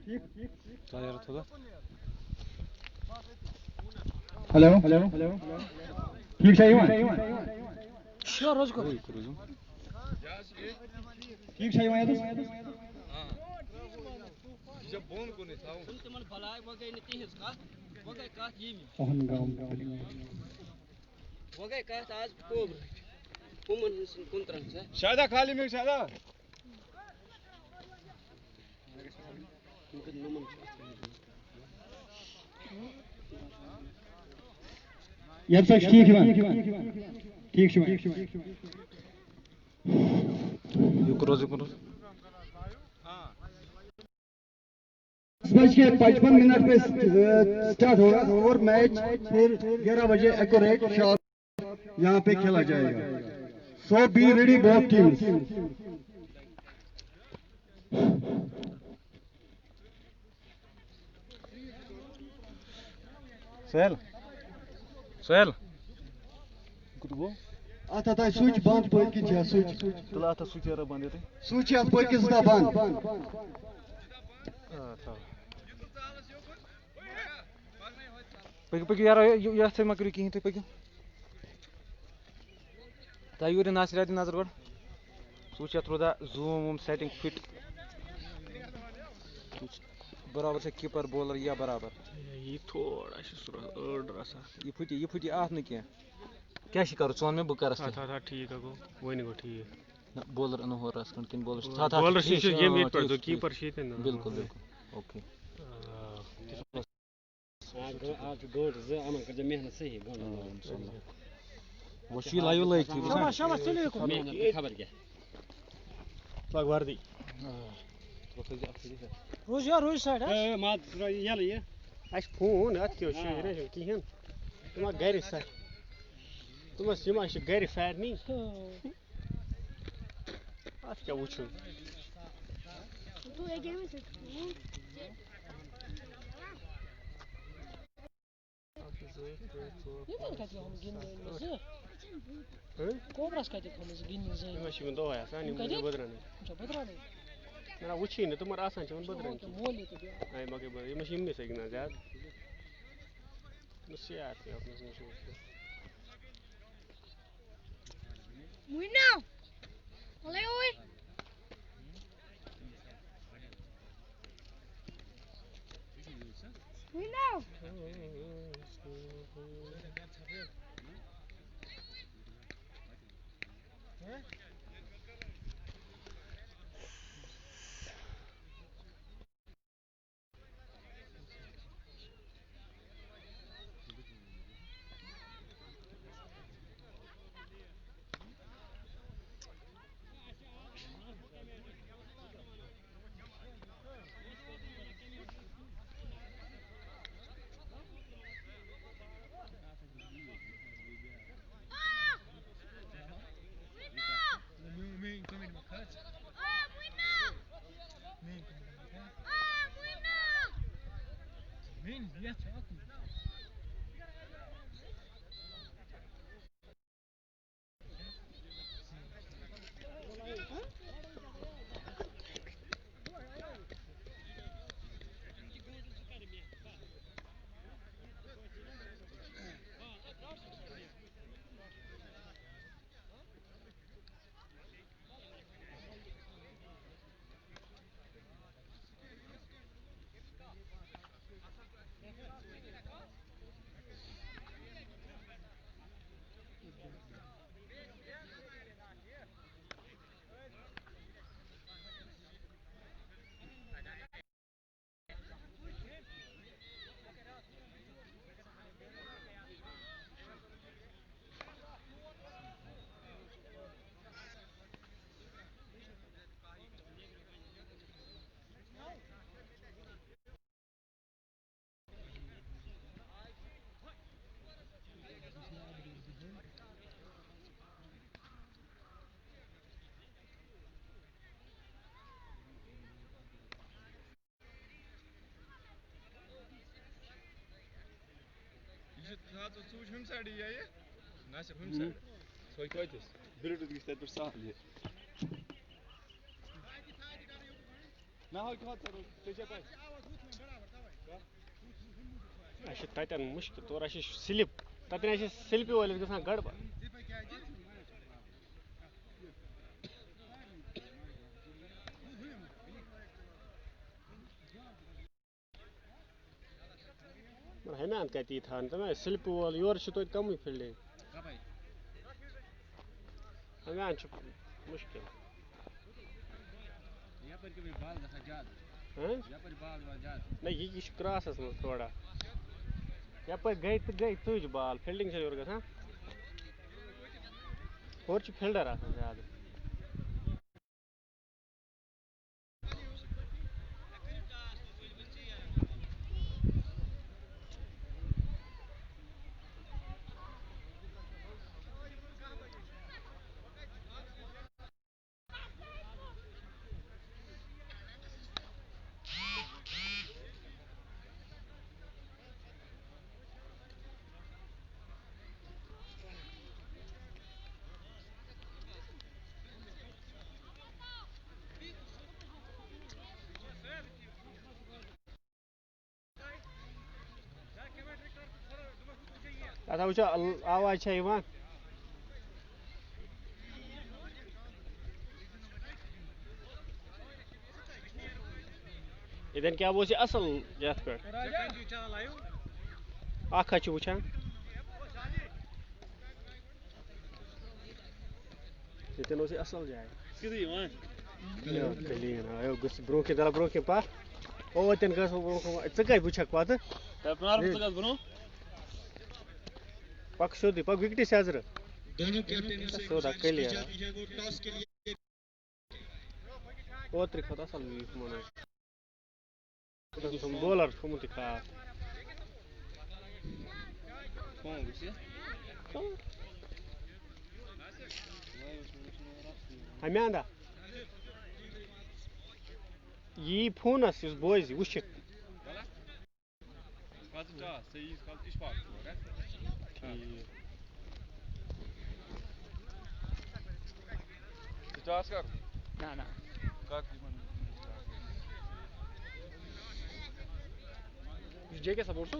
Hello ठीक चाहिए sure रोज को ठीक चाहिए जब बोन को नहीं था तुम मन भलाई वगे नहीं तीस का वगे का ये में वगे का आज कोब कुमन कुंत्रन से शायद खाली में शायद ये सब ठीक है ठीक है युकरो 10:55 पे स्टार्ट होगा और मैच फिर 11 बजे एक्यूरेट शॉट यहाँ पे खेला जाएगा so be ready both teams Sohail आता था स्विच बंद पड़ की जा स्विच तुला आता स्विच यार बंद येते स्विच आता पड़ की sta बंद पक यार ये से मकरी की तो पक तायूर नासिर नजर गड स्विच रोदा जूम सेटिंग फिट बराबर से कीपर बॉलर या बराबर ये थोड़ा सा अर्ड रसा ये फुटी आत न क्या क्या शिकार चोन में बुकर था ठीक है गो वो नहीं गो ठीक है बॉलर अनु हो रहा किन बॉलर बॉलर शीश ये मीट पर जो कीपर शीत है ना बिल्कुल ओके आज गोल से अमन कर मेहनत से ही गोल वो शी लाइव लाइक शाबाश चलिए को खबर क्या पग वर्दी रोज यार रोज साइड है मात यार ये आज फोन अत क्यों शेरे किहन तुम घर सा तुम सिमा घर फैर नहीं अत क्या वुचु तू एक गेम से ये तो कहते हम गिन से कोबरास कहते हम गिन से मैं शिवन दो है फैन मुझे बदराने बदराने मेरा वुची ने तुम्हारा आसान चवन बदराने मोले तो आई मगे ये मशीन में से गिना ज्यादा मुझसे आते अपने से Muy now. Olé, oi. Muy now. Gaat het zo hun zijde jij? Naast hun zijde. Zo ik uit is. Binnen het gesteld per saal hier. Nou, ik had er. Zeg jij bij. अच्छा ततन मुश्किल तोर अच्छा slip ततन अच्छा स्लिपि वलिस गसान गड़बड़ हमें कती थान तो मैं स्लिप वोल योर तो कम फील्डिंग हमें मुश्किल नहीं ये क्रॉसस मज थोड़ा यप गई तो गई तुझ बाल फील्डिंग से योर गसान और फील्डर आसान ज्यादा अथा वो आवाज इवान इधन क्या वो असल यथ पे वुचान इतन असल जाए कलीन आयो ब्रो दल ब्रो पा ओ तन गो कत वुक पत पक सोद पक विकट सेजर सोदा क्लियर ओत्र खत असल मनो बॉलर थोमुत खास हमें अंदा यी फोनस बोज वुच ना ना जे के सपोर्ट तो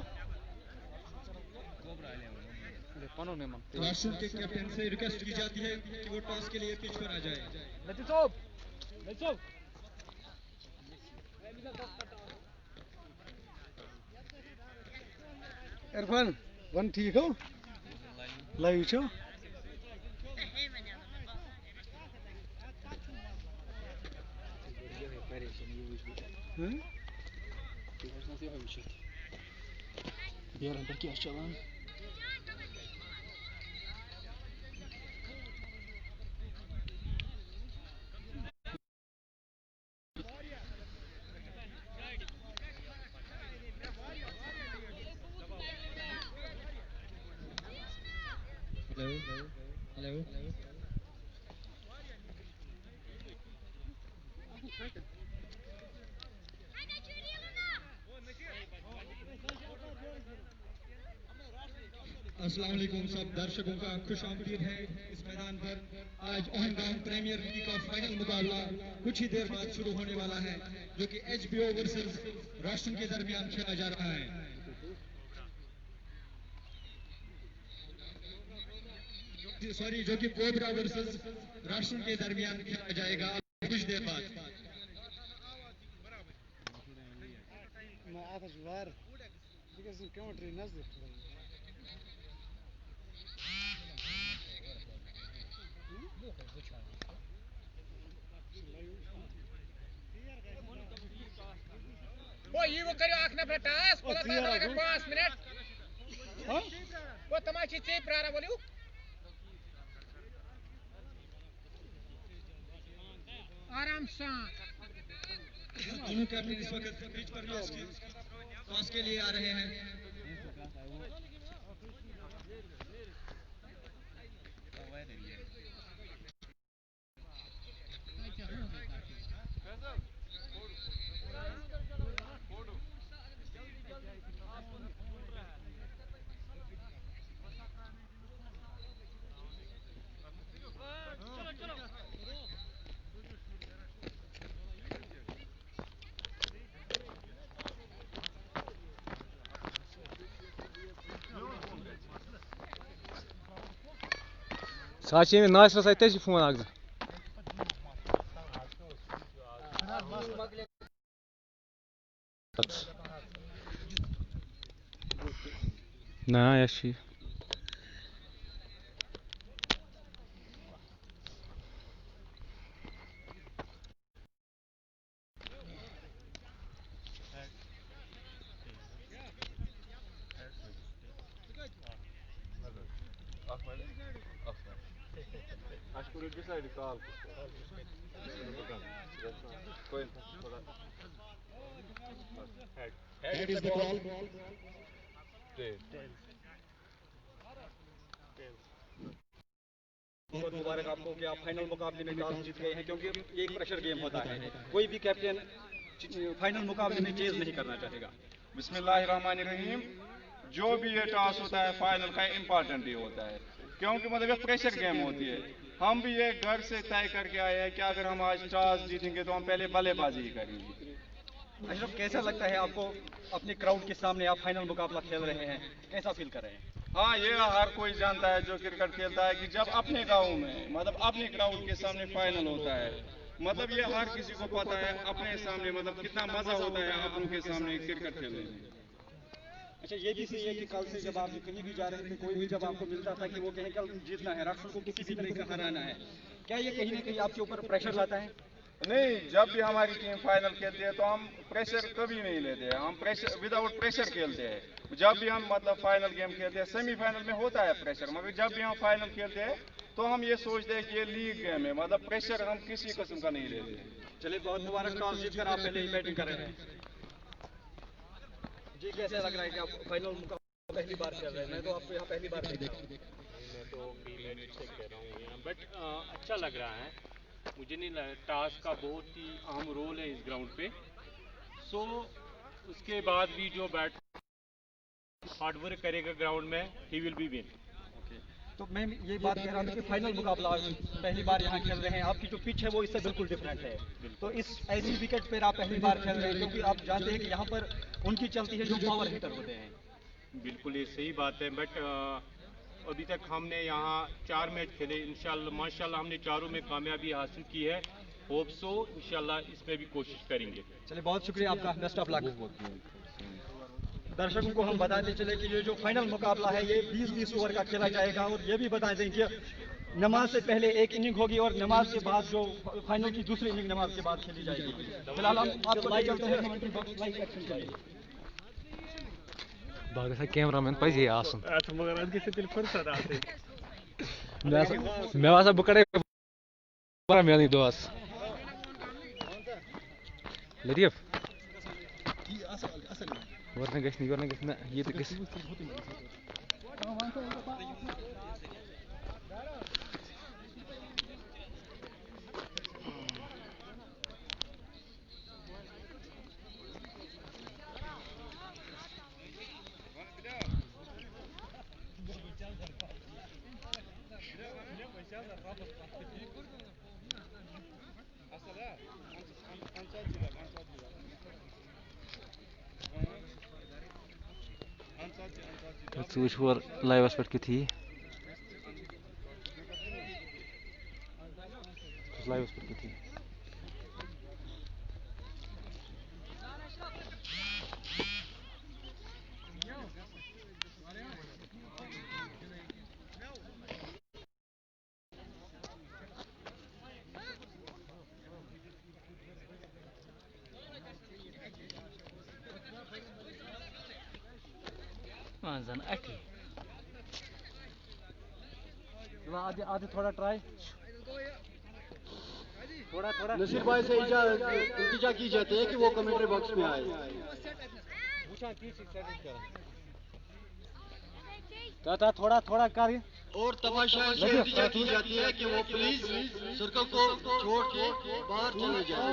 पनो ने मन राष्ट्र के कैप्टन से रिक्वेस्ट की जाती है कि वो टॉस के लिए पिच पर आ जाए। इरफान वन ठीक हो लाइव छो बियर अंदर क्या चलान हेलो अस्सलाम वालेकुम सब दर्शकों का खुश आमदीद है इस मैदान पर। आज ओहनगाम प्रीमियर लीग का फाइनल मुकाबला कुछ ही देर बाद शुरू होने वाला है, जो कि एचबीओ वर्सेस राशन के दरमियान खेला जा रहा है। सॉरी, जो कि कोबरा वर्सेस राशन के दरमियान खेला जाएगा कुछ देर बाद। ये वो करियो आखना पे टास्क बोला था लगा 5 मिनट हां वो तमाची चे प्रारा बोलियो आराम से दोनों कैप्टन इस वक्त पिच पर टॉस के लिए आ रहे हैं। Saçı mi nasıl saytı phone agza. Na yaşı. Head is the call. बहुत मुबारक आपको कि आप फाइनल मुकाबले में टॉस जीत गए हैं, क्योंकि ये एक प्रेशर गेम होता है, कोई भी कैप्टन फाइनल मुकाबले में चेज नहीं करना चाहेगा। बिस्मिल्लाहिर्रहमानिर्रहीम। जो भी ये टॉस होता है फाइनल का इम्पोर्टेंट ही होता है, क्योंकि मतलब एक प्रेशर गेम होती है। हम भी ये घर से तय करके आए हैं कि अगर हम आज टॉस जीतेंगे तो हम पहले बल्लेबाजी ही करेंगे। अशरफ, कैसा लगता है आपको अपने क्राउड के सामने आप फाइनल मुकाबला खेल रहे हैं, कैसा फील कर रहे हैं? हाँ, ये हर कोई जानता है जो क्रिकेट खेलता है कि जब अपने गांव में मतलब अपने क्राउड के सामने फाइनल होता है, मतलब ये हर किसी को पता है अपने सामने मतलब कितना मजा होता है अपनों के सामने क्रिकेट खेलने में। अच्छा, ये भी सही है कि कल से जब आप कहीं भी जा रहे थे, कोई भी जब आपको मिलता था कि वो कहें कल जीतना है, राष्ट्र को किसी भी तरह का हराना है, क्या ये कहीं ना कहीं आपके ऊपर प्रेशर लाता है? नहीं, जब भी हमारी टीम फाइनल खेलती है तो हम प्रेशर कभी नहीं लेते, हम प्रेशर विदाउट प्रेशर खेलते हैं। जब भी हम मतलब फाइनल गेम खेलते हैं, सेमीफाइनल में होता है प्रेशर, मगर जब भी हम फाइनल खेलते हैं तो हम ये सोचते हैं कि ये लीग गेम है, मतलब प्रेशर हम किसी किस्म का नहीं लेते। चलिए, बहुत मुबारक, टॉस जीतकर आप पहले ही बैटिंग कर रहे हैं। जी, कैसा लग रहा है कि आप फाइनल मुकाबला पहली बार खेल रहे हैं? मैं तो आपको यहाँ पहली बार देख रहा हूँ। मैं तो कई मैच से कह रहा हूँ यहाँ, बट अच्छा लग रहा है। मुझे नहीं लगा, टॉस का बहुत ही अहम रोल है इस ग्राउंड पे। सो उसके बाद भी जो बैट हार्डवर्क करेगा ग्राउंड में, ही विल बी विन। तो मैं ये बात कह रहा था कि फाइनल मुकाबला पहली बार यहाँ खेल रहे हैं, आपकी जो पिच है वो इससे बिल्कुल डिफरेंट है, तो इस ऐसी विकेट पर आप पहली बार खेल रहे हैं, क्योंकि आप जानते हैं कि यहाँ पर उनकी चलती है जो पावर हिटर होते हैं। बिल्कुल ये सही बात है, बट अभी तक हमने यहाँ 4 मैच खेले, इंशाल्लाह माशाल्लाह हमने चारों में कामयाबी हासिल की है। होप सो इंशाल्लाह इसमें भी कोशिश करेंगे। चलिए, बहुत शुक्रिया आपका, बेस्ट ऑफ लक। दर्शकों को हम बताते चले कि ये जो फाइनल मुकाबला है ये 20-20 ओवर का खेला जाएगा, और ये भी बता दें कि नमाज से पहले एक इनिंग होगी और नमाज के बाद जो फाइनल की दूसरी इनिंग नमाज के बाद खेली जाएगी। फिलहाल हम आपको लाइव चलते हैं कमेंट्री बॉक्स, लाइव एक्शन चाहिए। बागसा कैमरामैन पजी आसन अच्छा, मगर आज के तेल फुर्सत आते मैं वासा बकड़े para मेल नहीं दोस लरिफ वरना गश ना ये तो गश Which were live aspect की थी live aspect की थी zan aki आधे थोड़ा ट्राई थोड़ा नसीर भाई से इल्तिजा की जाती है कि वो कमेंट्री बॉक्स में आए। थोड़ा कर और तमाशा से इल्तिजा की जाती है कि वो प्लीज सर्कल को छोड़ के बाहर चले जाए।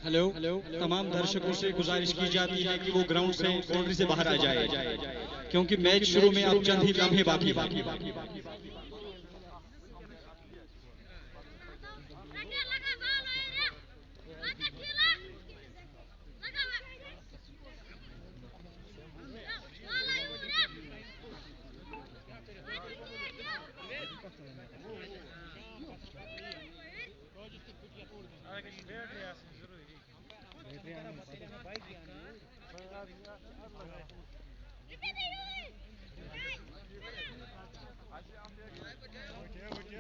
हेलो, तमाम दर्शकों से गुजारिश की जाती है कि वो ग्राउंड से बाउंड्री से बाहर आ जाए, क्योंकि मैच शुरू में अब चंद ही लम्हे बाकी।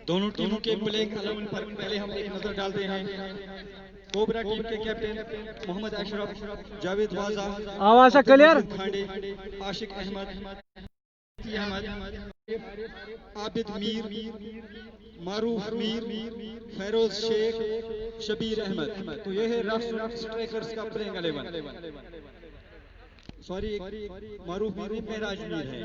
दोनों टीमों के प्लेइंग 11 पर पहले हम एक नजर डालते हैं। कोबरा टीम के कैप्टन मोहम्मद अशरफ, जावेद वाजा, आवाज क्लियर, खांडे, आशिक अहमद, आबिद मीर, मारूफ मीर, फैरोज शेख, शबीर अहमद। तो ये है रफ स्ट्राइकर्स का प्लेइंग 11। सॉरी, मारूफ मीर मेहराज मीर है।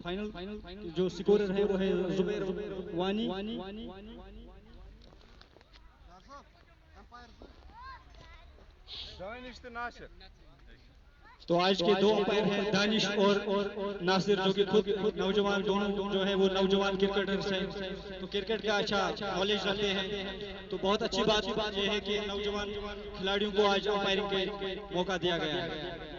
फाइनल जो स्कोरर है वो है जुबैर वानी। तो आज के दो अंपायर हैं दानिश और नासिर, जो कि खुद नौजवान, दोनों जो है वो नौजवान क्रिकेटर्स हैं, तो क्रिकेट का अच्छा नॉलेज रखते हैं। तो बहुत अच्छी बात यह है कि नौजवान खिलाड़ियों को आज अंपायरिंग के मौका दिया गया है।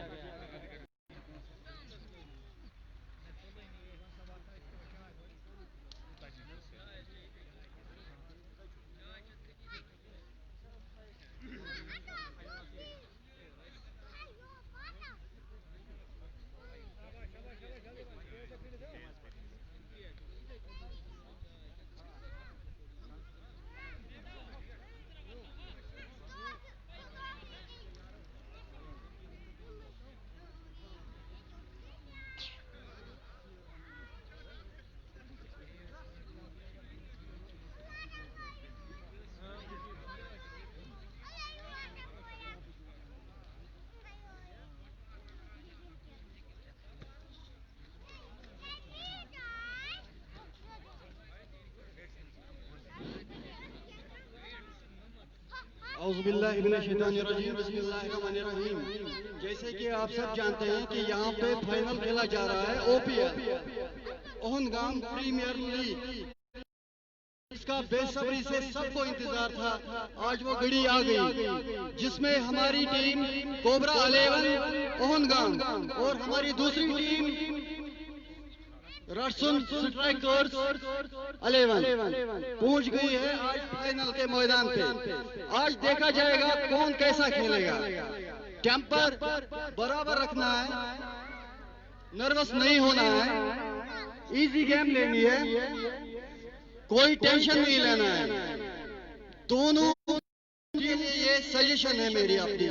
जैसे कि आप सब जानते हैं कि यहाँ पे फाइनल खेला जा रहा है ओपीएल ओहनगाम प्रीमियर लीग। इसका बेसब्री से सबको इंतजार था, आज वो घड़ी आ गई जिसमें हमारी टीम कोबरा 11 ओहनगाम और हमारी दूसरी टीम रटसुन स्ट्राइकर्स 11 पहुंच गई है आज फाइनल के मैदान पे। आज देखा जाएगा कौन कैसा खेलेगा। टेम्पर बराबर रखना है, नर्वस नहीं होना है, इजी गेम लेनी है, कोई टेंशन नहीं लेना है। दोनों के लिए ये सजेशन है मेरी अपनी।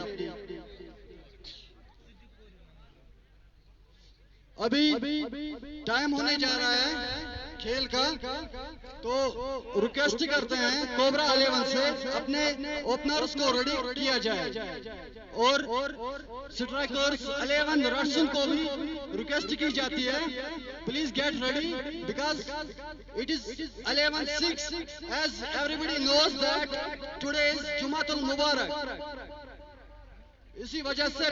अभी टाइम होने जा रहा है खेल का, तो रिक्वेस्ट करते हैं कोबरा 11 से अपने ओपनर्स को रेडी किया जाए और स्ट्राइकर्स 11 रटसुन को भी रिक्वेस्ट की जाती है, please get ready because it is 11-6 as everybody knows that today is जुमातुल मुबारक। इसी वजह से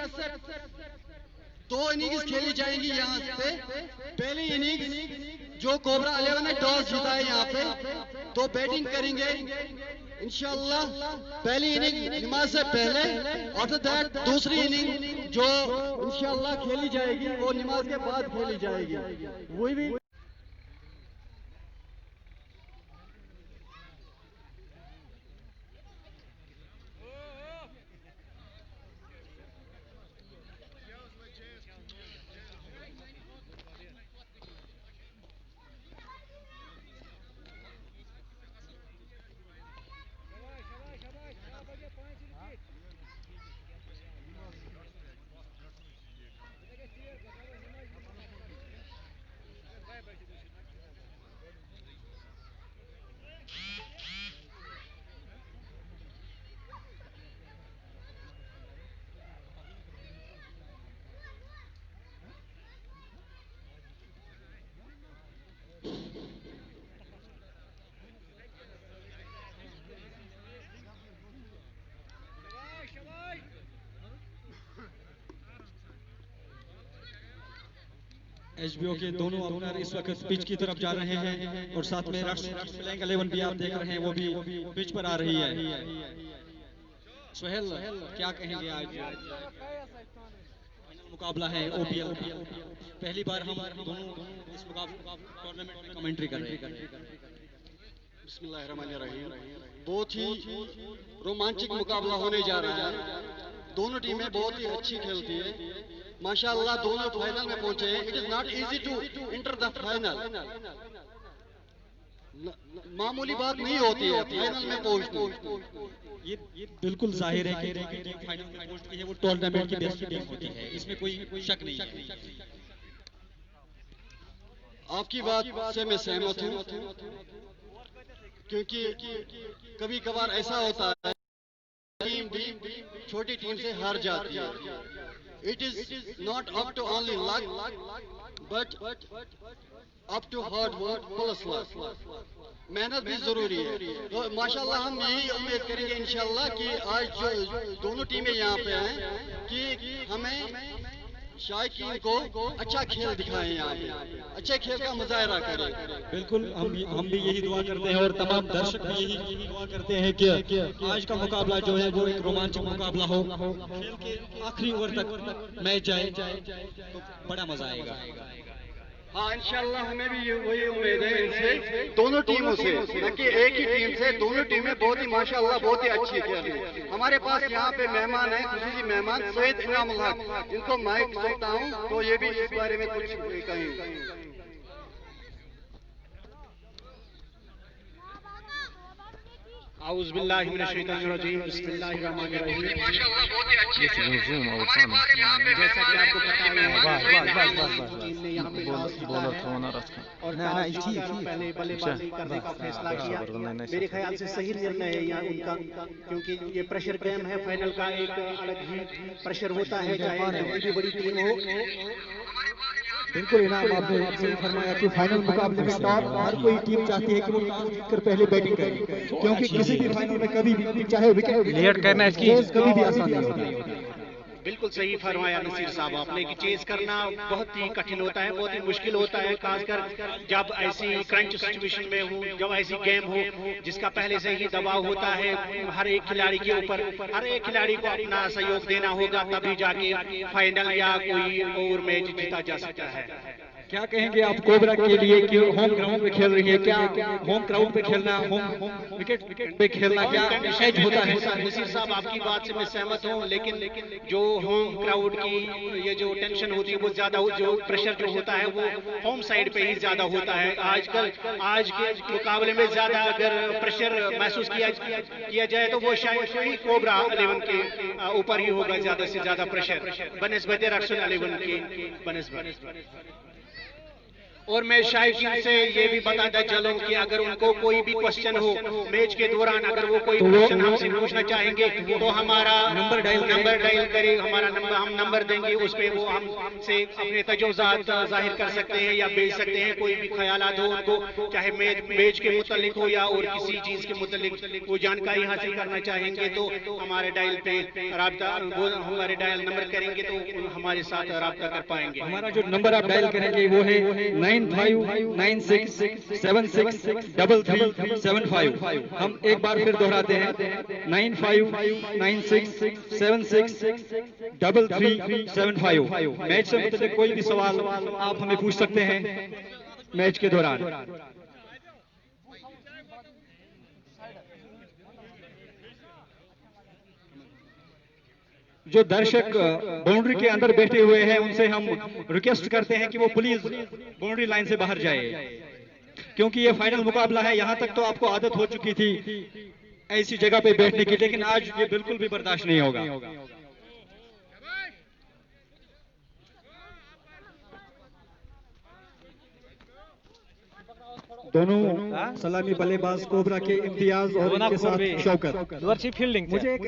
2 इनिंग्स खेली जाएंगी यहाँ पे। पहली इनिंग्स जो कोबरा 11 ने टॉस जीता है यहाँ पे, तो बैटिंग करेंगे इंशाल्लाह। पहली इनिंग नमाज से पहले, आफ्टर दैट दूसरी इनिंग जो इंशाल्लाह खेली जाएगी वो नमाज के बाद खेली जाएगी। वही भी एचबीओ के दोनों ओपनर इस वक्त पिच की तरफ जा रहे हैं और साथ में राष्ट्रीय प्लेइंग 11 भी आप देख रहे हैं, वो भी पिच पर आ रही है। सोहेल, क्या कहेंगे आज फाइनल मुकाबला है ओपीएल का, पहली बार हम दोनों इस टूर्नामेंट में कमेंट्री कर रहे हैं। बिस्मिल्लाहिर्रहमानिर्रहीम। बहुत ही रोमांचक मुकाबला होने जा रहा है। दोनों टीमें बहुत ही अच्छी खेलती है माशाअल्लाह। दोनों फाइनल में पहुंचे हैं। It is not easy to enter the final. मामूली बात नहीं होती है फाइनल में पहुंचना। ये बिल्कुल जाहिर है कि टीम फाइनल में पहुंचती है वो टूर्नामेंट की बेस्ट टीम होती है, इसमें कोई शक नहीं है। आपकी बात से मैं सहमत हूं, क्योंकि कभी कभार ऐसा होता है टीम भी छोटी टीम से हार जाती है। It is not up to only luck but up to hard work plus luck. मेहनत भी जरूरी है। तो माशाल्लाह हम यही उम्मीद करेंगे इंशाल्लाह कि आज जो दोनों टीमें यहाँ पे हैं कि हमें शायकीन को अच्छा खेल दिखाएं, यहाँ पे अच्छे खेल का मुजाहरा करें। बिल्कुल, हम भी यही दुआ करते हैं और तमाम दर्शक भी यही दुआ करते हैं कि आज का मुकाबला जो है वो एक रोमांचक मुकाबला हो, खेल के आखिरी ओवर तक मैच जाए तो बड़ा मजा आएगा। हाँ इंशाल्लाह हमें भी वही उम्मीद है इनसे, दोनों टीमों से, न कि एक ही टीम से। दोनों टीमें बहुत ही माशाल्लाह बहुत ही अच्छी खेल रही है। हमारे पास यहाँ पे मेहमान है, खुशी मेहमान सैयद इनामुल हक, इनको माइक सौंपता हूँ तो ये भी इस बारे में कुछ कहेंगे। आउज़ुबिल्लाहि मिनश्शैतानिर्रजीम, बिस्मिल्लाहिर्रहमानिर्रहीम। जैसा कि आपको पता है टीम ने यहाँ पे और पहले बल्लेबाजी करने का फैसला किया। मेरे ख्याल से सही निर्णय है यहाँ उनका, क्योंकि ये प्रेशर गेम है। फाइनल का एक अलग ही प्रेशर होता है, चाहे कोई भी बड़ी टीम हो। बिल्कुल इनाम, आपने सही फरमाया कि फाइनल मुकाबले में टॉप हर कोई टीम चाहती है कि वो टॉस जीतकर पहले बैटिंग करे, क्योंकि किसी भी फाइनल में कभी भी चाहे विकेट लेट करना इसकी कभी भी आसान नहीं होता। बिल्कुल सही फरमाया नसीर साहब आपने कि चेज करना बहुत ही कठिन होता है, बहुत ही मुश्किल होता है, खासकर जब ऐसी क्रंच सिचुएशन में हो, जब ऐसी गेम हो जिसका पहले से ही दबाव होता है हर एक खिलाड़ी के ऊपर। हर एक खिलाड़ी को अपना सहयोग देना होगा, तभी जाके फाइनल या कोई और मैच जीता जा सकता है। क्या कहेंगे आप कोबरा के लिए कि होम ग्राउंड पे खेल रही है, क्या होम ग्राउंड पे खेलना, होम विकेट पे खेलना क्या एज होता है? नसीर साहब आपकी बात से मैं सहमत हूँ, लेकिन जो होम क्राउड की ये जो टेंशन होती है वो ज्यादा, जो प्रेशर जो होता है वो होम साइड पे ही ज्यादा होता है। आजकल आज के मुकाबले में ज्यादा अगर प्रेशर महसूस किया जाए तो वो शायद वही कोबरा 11 के ऊपर ही होगा ज्यादा से ज्यादा प्रेशर बनस्बत रक्सन 11 के बनस्बत। और मैं शायकीन से ये भी बताता चलूं कि अगर उनको कोई भी क्वेश्चन हो मैच के दौरान, अगर वो कोई क्वेश्चन हमसे पूछना चाहेंगे तो हमारा नंबर डायल करें, हमारा नंबर हम नंबर देंगे, उस पे वो हमसे अपने तजुर्बात जाहिर कर सकते हैं या भेज सकते हैं। कोई भी ख्यालात हो उनको, चाहे मैच के मुतालिक हो या और किसी चीज के मुतालिक वो जानकारी हासिल करना चाहेंगे तो हमारे डायल पे राब्ता, वो हमारे डायल नंबर करेंगे तो हमारे साथ राब्ता कर पाएंगे। हमारा जो नंबर आप डायल करेंगे वो है 9596763375। हम एक बार फिर दोहराते हैं 9596763375। मैच से मुताल्लिक कोई भी सवाल आप हमें पूछ सकते हैं मैच के दौरान। जो दर्शक बाउंड्री के अंदर बैठे हुए हैं उनसे हम रिक्वेस्ट करते हैं कि वो प्लीज बाउंड्री लाइन से बाहर जाए, क्योंकि ये फाइनल मुकाबला है। यहाँ तक तो आपको आदत हो चुकी थी ऐसी जगह पे बैठने की, लेकिन आज ये बिल्कुल भी बर्दाश्त नहीं होगा। दोनों सलामी बल्लेबाज कोबरा के इम्तियाज और इनके साथ शौकत। मुझे एक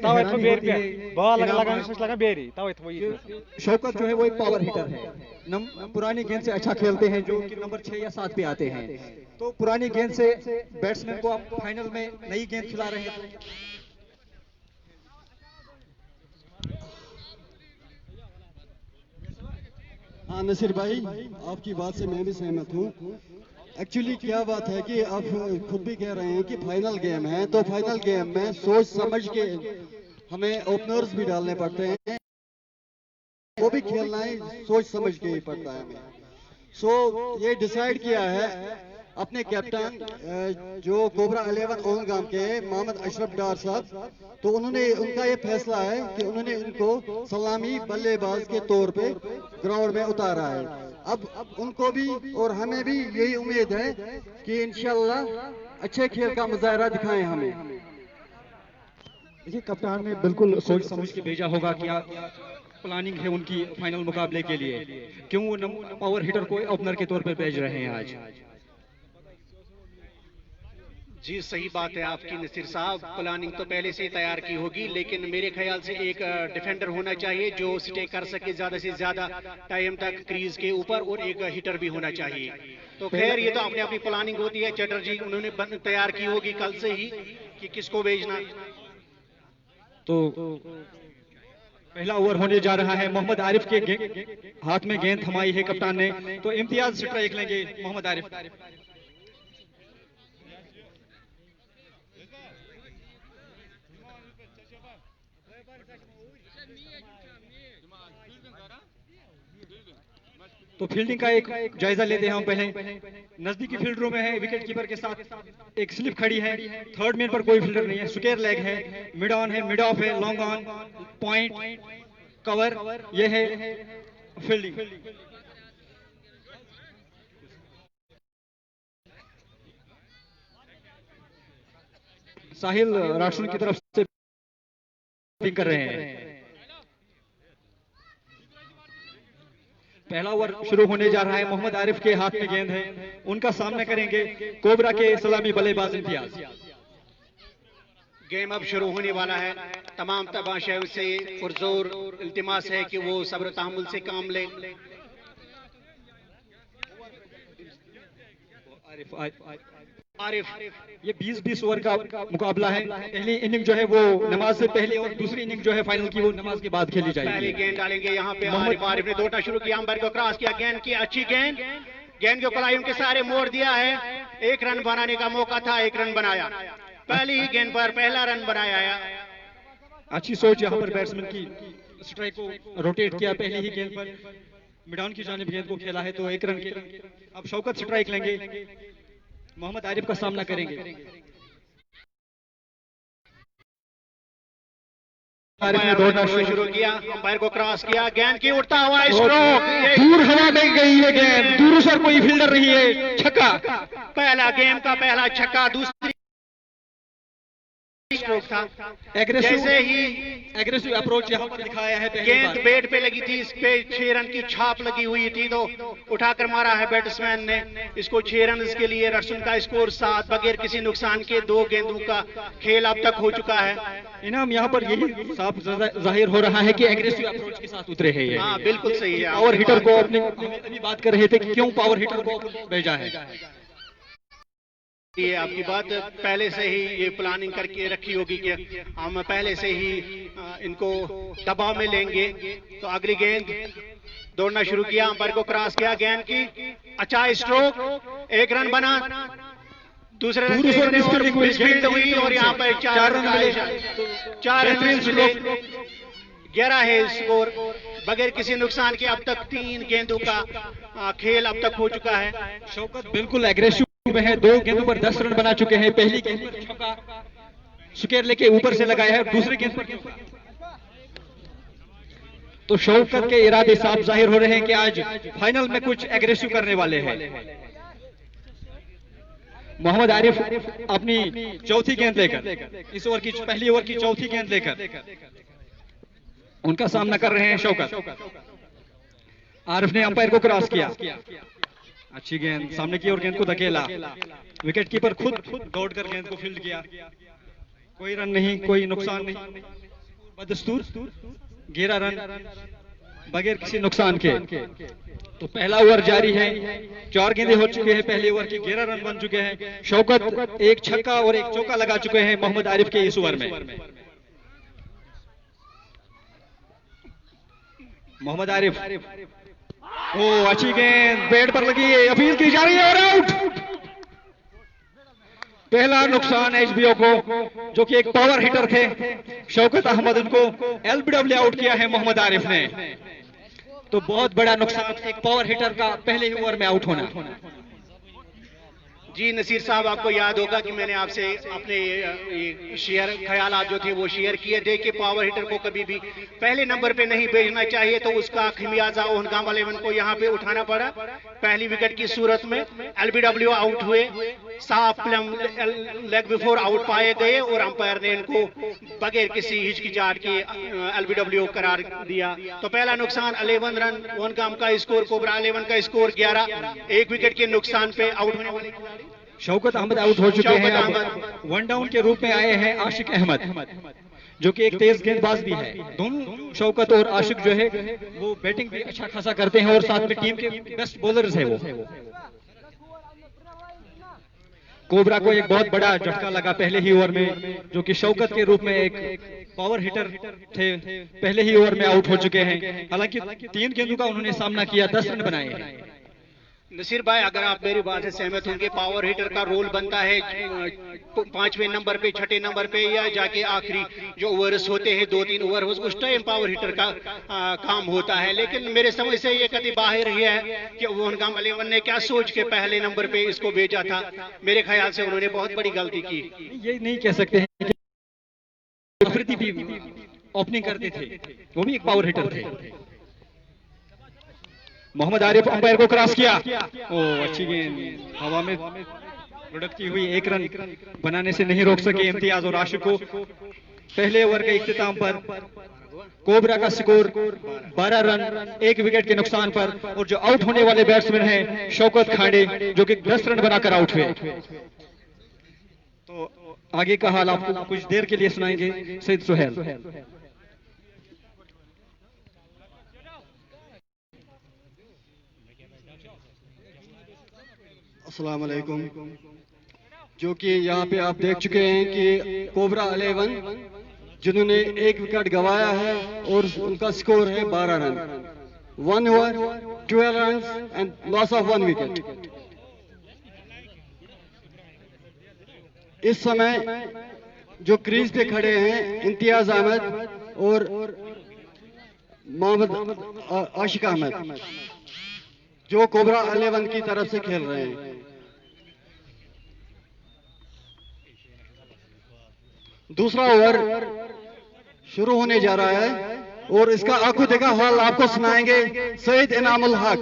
शौकत जो है वो एक पावर हिटर है, पुरानी गेंद से अच्छा खेलते हैं, जो कि नंबर 6 या 7 पे आते हैं। तो पुरानी गेंद से बैट्समैन को आप फाइनल में नई गेंद खिला रहे हैं। हाँ नसीर भाई, आपकी बात से मैं भी सहमत हूँ। एक्चुअली क्या बात है कि आप खुद भी कह रहे हैं कि फाइनल गेम है, तो फाइनल गेम में सोच समझ के हमें ओपनर्स भी डालने पड़ते हैं, वो भी खेलना ही सोच समझ के ही पड़ता है हमें। सो ये डिसाइड किया है अपने कैप्टन जो कोबरा 11 ओहंगाम के मोहम्मद अशरफ डार साहब, तो उन्होंने उनका ये फैसला है कि उन्होंने इनको सलामी बल्लेबाज के तौर पे ग्राउंड में उतारा है। अब उनको भी और हमें भी यही उम्मीद है कि इंशाल्लाह अच्छे खेल का मुजाहरा दिखाएं हमें। देखिए कप्तान ने बिल्कुल सोच समझ के भेजा होगा क्या प्लानिंग है उनकी फाइनल मुकाबले के लिए, क्यों वो पावर हिटर को ओपनर के तौर पर भेज रहे हैं आज। जी सही बात है आपकी नसीर साहब, प्लानिंग तो पहले से ही तैयार की होगी, लेकिन मेरे ख्याल से एक डिफेंडर होना चाहिए जो स्टे कर सके ज्यादा से ज्यादा टाइम तक क्रीज के ऊपर, और एक हिटर भी होना चाहिए। तो खैर ये तो अपनी अपनी प्लानिंग होती है, चटर्जी उन्होंने तैयार की होगी कल से ही कि किसको भेजना। तो पहला ओवर होने जा रहा है, मोहम्मद आरिफ के हाथ में गेंद थमाई है कप्तान ने, तो इम्तियाज स्ट्राइक लेंगे मोहम्मद आरिफ। तो फील्डिंग का एक जायजा लेते हैं हम पहले। नजदीकी फील्डरों में है, विकेट कीपर के साथ एक स्लिप खड़ी है, थर्ड मैन पर कोई फील्डर नहीं है, स्क्वायर लेग है, मिड ऑन है, मिड ऑफ है, लॉन्ग ऑन, पॉइंट, कवर, ये है फील्डिंग। साहिल राशन की तरफ से बैटिंग कर रहे हैं। पहला ओवर शुरू होने जा रहा है, मोहम्मद आरिफ के हाथ में गेंद है, उनका सामना करेंगे कोबरा के सलामी बल्लेबाज इम्तियाज। गेम अब शुरू होने वाला है, तमाम तमाशाइयों से पुरजोर इल्तिमास है कि वो सब्र तहम्मुल से काम लें। आरिफ, ये 20-20 ओवर का मुकाबला है। पहली इनिंग जो है वो नमाज से पहले और दूसरी इनिंग जो है फाइनल की वो नमाज के बाद खेली जाएगी। पहले गेंद डालेंगे यहाँ पे आरिफ ने दौड़ना शुरू किया, अंपायर को क्रॉस किया, गेंद की अच्छी गेंद, गेंद के ऊपर उनके सारे मोड़ दिया है, एक रन बनाने का मौका था, एक रन बनाया, पहली ही गेंद पर पहला रन बनाया है। अच्छी सोच यहाँ पर बैट्समैन की, स्ट्राइक को रोटेट किया, पहली ही गेंद पर मिडाउन की जानिब गेंद को खेला है, तो एक रन के। अब शौकत स्ट्राइक लेंगे, मोहम्मद आरिफ का सामना करेंगे। आरिफ ने दौड़ना शुरू किया, अंपायर को क्रॉस किया, गेंद की उड़ता हुआ स्ट्रोक, दूर हवा में गई है गेंद, दूर से कोई फील्डर नहीं है, छक्का। पहला गेम का पहला छक्का, दूसरी स्ट्रोक था। जैसे ही एग्रेसिव अप्रोच यहाँ पर दिखाया है, गेंद बैट पे लगी थी, इस पे 6 रन की छाप लगी हुई थी, तो उठाकर मारा है बैट्समैन ने इसको 6 रन के लिए। रसन का स्कोर 7 बगैर किसी नुकसान के 2 गेंदों का खेल अब तक हो चुका है। इनाम यहाँ पर यही साफ जाहिर हो रहा है कि एग्रेसिव अप्रोच के साथ उतरे हैं ये। हाँ बिल्कुल सही है। पावर हिटर को अपने अभी बात कर रहे थे कि क्यों पावर हिटर को भेजा है। ये आपकी बात पहले से ही ये प्लानिंग करके रखी होगी कि हम पहले से ही इनको दबाव में लेंगे। तो अगली गेंद दौड़ना शुरू किया, अंपायर को क्रॉस किया, गेंद की अच्छा स्ट्रोक, 1 रन बना, दूसरे रन मिसफील्ड हुई और यहाँ पर 4 रन 11 है स्कोर बगैर किसी नुकसान के। अब तक 3 गेंदों का खेल अब तक हो चुका है। शौकत बिल्कुल एग्रेसिव में है, 2 गेंदों पर 10 रन बना चुके हैं। पहली गेंद पर छक्का स्क्वायर लेके ऊपर से लगाया है, दूसरी गेंद पर तो शौकत के इरादे साफ जाहिर हो रहे हैं कि आज फाइनल में कुछ एग्रेसिव करने वाले हैं। मोहम्मद आरिफ अपनी चौथी गेंद लेकर, इस ओवर की पहली ओवर की चौथी गेंद लेकर उनका सामना कर रहे हैं शौकत। आरिफ ने अंपायर को क्रॉस किया, अच्छी गेंद सामने की ओर, गेंद को धकेला, विकेट कीपर खुद दौड़कर गेंद को फील्ड किया, कोई रन नहीं, कोई नुकसान नहीं, बदस्तूर 11 रन बगैर किसी नुकसान के। तो पहला ओवर जारी है, 4 गेंदें हो चुके हैं पहले ओवर की, 11 रन बन चुके हैं। शौकत एक छक्का और एक चौका लगा चुके हैं मोहम्मद आरिफ के इस ओवर में। मोहम्मद आरिफ ओ अच्छी गेंद बैट पर लगी है, अपील की जा रही है और आउट। पहला नुकसान एचबीओ को, जो कि एक पावर हिटर थे शौकत अहमद, उनको एलबीडब्ल्यू आउट किया है मोहम्मद आरिफ ने। तो बहुत बड़ा नुकसान एक पावर हिटर का पहले ही ओवर में आउट होना। जी नसीर साहब, आपको याद होगा कि मैंने आपसे अपने शेयर ख्यालात जो थे वो शेयर किए थे कि पावर हिटर को कभी भी पहले नंबर पे नहीं भेजना चाहिए, तो उसका खमियाजा ओहनगाम 11 को यहाँ पे उठाना पड़ा। पहली विकेट की सूरत में एलबीडब्ल्यू आउट हुए, साफ लेग बिफोर आउट पाए गए और अंपायर ने इनको बगैर किसी हिचकिचाहट के एलबीडब्ल्यू करार दिया। तो पहला नुकसान 11 रन, ओहनगाम का स्कोर कोबरा 11 का स्कोर 11, एक विकेट के नुकसान पे आउट होने वाले शौकत अहमद आउट हो चुके हैं। अब वन डाउन के रूप में आए हैं आशिक अहमद, जो कि एक तेज गेंदबाज भी है। दोनों शौकत और आशिक जो है वो बैटिंग भी अच्छा खासा करते हैं और साथ में टीम के बेस्ट बॉलर्स है वो। कोबरा को एक बहुत बड़ा झटका लगा पहले ही ओवर में, जो कि शौकत के रूप में एक पावर हिटर थे, पहले ही ओवर में आउट हो चुके हैं। हालांकि 3 गेंदों का उन्होंने सामना किया, 10 रन बनाए हैं। नसीर भाई, अगर आप मेरी बात से सहमत होंगे, पावर हिटर का रोल बनता है 5वें नंबर पे, 6ठे नंबर पे, या जाके आखिरी जो ओवर्स होते हैं 2-3 ओवर, उस टाइम पावर हिटर का काम होता है। लेकिन मेरे समझ से ये कभी बाहर ही है कि ओहनगाम 11 ने क्या सोच के पहले नंबर पे इसको भेजा था। मेरे ख्याल से उन्होंने बहुत बड़ी गलती की। ये नहीं कह सकते हैं कि अफरीदी भी ओपनिंग करते थे, वो भी एक पावर हिटर थे। मोहम्मद आरिफ अंपायर को क्रॉस किया, ओ अच्छी गेंद हवा में लुढ़कती हुई, 1 रन बनाने से नहीं रोक सके इम्तियाज और आशिक को। पहले ओवर के इख्तिताम पर कोबरा का स्कोर 12 रन 1 विकेट के नुकसान पर, और जो आउट होने वाले बैट्समैन हैं शौकत खांडे, जो कि 10 रन बनाकर आउट हुए। तो आगे का हाल आपको कुछ देर के लिए सुनाएंगे सईद सुहेल। अस्सलाम वालेकुम। जो कि यहाँ पे आप देख चुके हैं कि कोबरा 11 जिन्होंने 1 विकेट गंवाया है और उनका स्कोर है 12 run, 1 over 12 run and loss of 1 wicket. इस समय जो क्रीज पे खड़े हैं इम्तियाज अहमद और मोहम्मद आशिक अहमद, जो कोबरा 11 की तरफ से खेल रहे हैं। दूसरा ओवर शुरू होने जा रहा है और इसका आंखों देखा हाल आपको सुनाएंगे सईद इनामुल हक।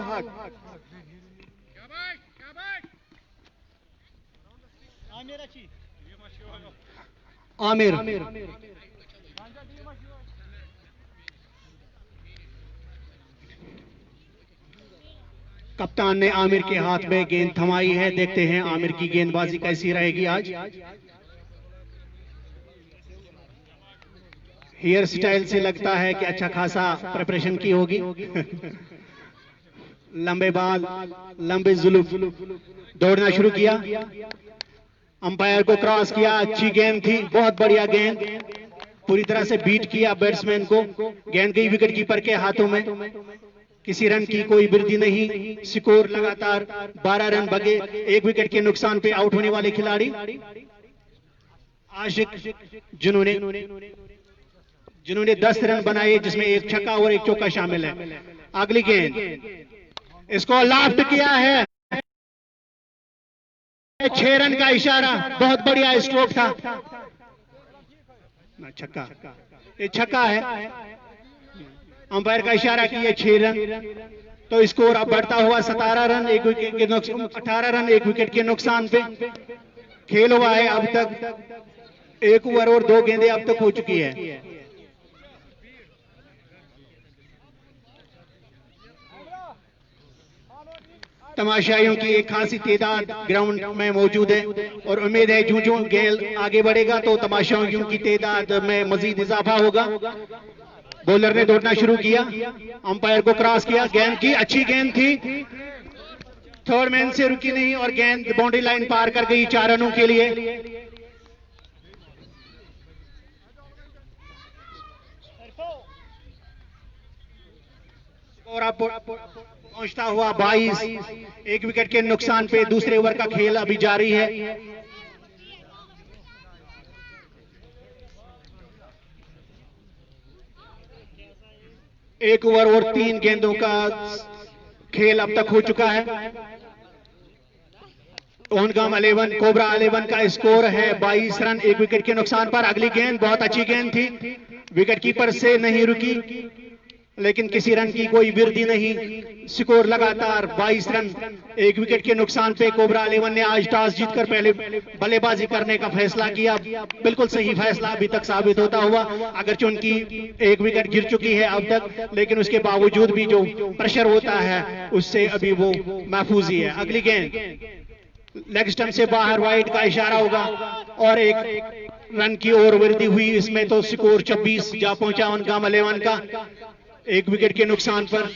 आमिर कप्तान ने आमिर के हाथ में गेंद थमाई है। देखते हैं आमिर की गेंदबाजी कैसी रहेगी आज। हेयर स्टाइल से लगता है कि अच्छा खासा प्रिपरेशन की होगी। लंबे बाल, लंबे जुल्फ, दौड़ना शुरू किया, अंपायर को क्रॉस किया, अच्छी गेंद थी, बहुत बढ़िया गेंद, पूरी तरह से बीट किया बैट्समैन को। गेंद गई विकेट कीपर के हाथों में, किसी रन की कोई वृद्धि नहीं। स्कोर लगातार 12 रन बगे, 1 विकेट के नुकसान पे आउट होने वाले खिलाड़ी आशिक, जिन्होंने 10 रन बनाए, जिसमें 1 छक्का और 1 चौका शामिल है। अगली गेंद, इसको लाफ्ट किया है, 6 रन का इशारा, बहुत बढ़िया स्ट्रोक था, छक्का, ये छक्का है। अंपायर का इशारा किया 6 रन, तो स्कोर अब बढ़ता हुआ 17 रन 1 विकेट के नुकसान, 18 रन 1 विकेट के नुकसान पे खेल हुआ है। अब तक 1 ओवर और 2 गेंदें अब तक हो चुकी है। तमाशाइयों की एक खासी तादाद ग्राउंड में मौजूद है और उम्मीद है जो जो गेंद आगे बढ़ेगा तो तमाशाइयों की तादाद में मजीद इजाफा होगा। बॉलर ने दौड़ना शुरू किया, अंपायर को क्रॉस किया, गेंद की अच्छी गेंद थी, थर्ड मैन से रुकी नहीं और गेंद बाउंड्री लाइन पार कर गई 4 रनों के लिए। और अब पहुंचता हुआ 22, एक विकेट के नुकसान पे दूसरे ओवर का खेल अभी जारी है। एक ओवर और 3 गेंदों का खेल अब तक हो चुका है। ओनगाम 11 कोबरा 11 का स्कोर है 22 रन, एक विकेट के नुकसान पर। अगली गेंद बहुत अच्छी गेंद थी, विकेट कीपर से नहीं रुकी, लेकिन किसी रन की कोई वृद्धि नहीं। स्कोर लगातार 22 रन, एक विकेट के नुकसान पे कोबरा 11 ने आज टॉस जीतकर पहले बल्लेबाजी करने का फैसला किया। बिल्कुल सही फैसला अभी तक साबित होता हुआ, अगरचे उनकी एक विकेट गिर चुकी है अब तक, लेकिन उसके बावजूद भी जो प्रेशर होता है उससे अभी वो महफूज ही है। अगली गेंद लेग स्टंप से बाहर, वाइड का इशारा होगा और एक रन की ओर वृद्धि हुई। इसमें तो स्कोर 26 जा पहुंचा ओनगाम 11 का, एक विकेट के नुकसान पर।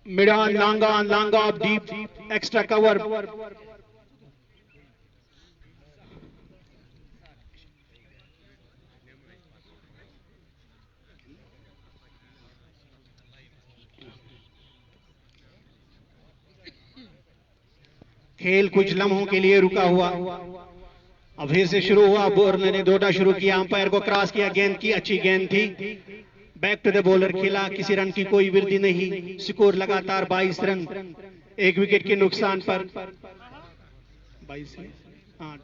मिडान लांगा डीप एक्स्ट्रा कवर, खेल कुछ लम्हों के लिए रुका हुआ, अब फिर से शुरू हुआ। बोलर ने दौड़ा शुरू किया, अंपायर को क्रॉस किया, गेंद की अच्छी गेंद थी, बैक टू द बॉलर खेला, किसी रन की कोई वृद्धि नहीं। स्कोर लगातार 22 रन, एक विकेट के नुकसान पर।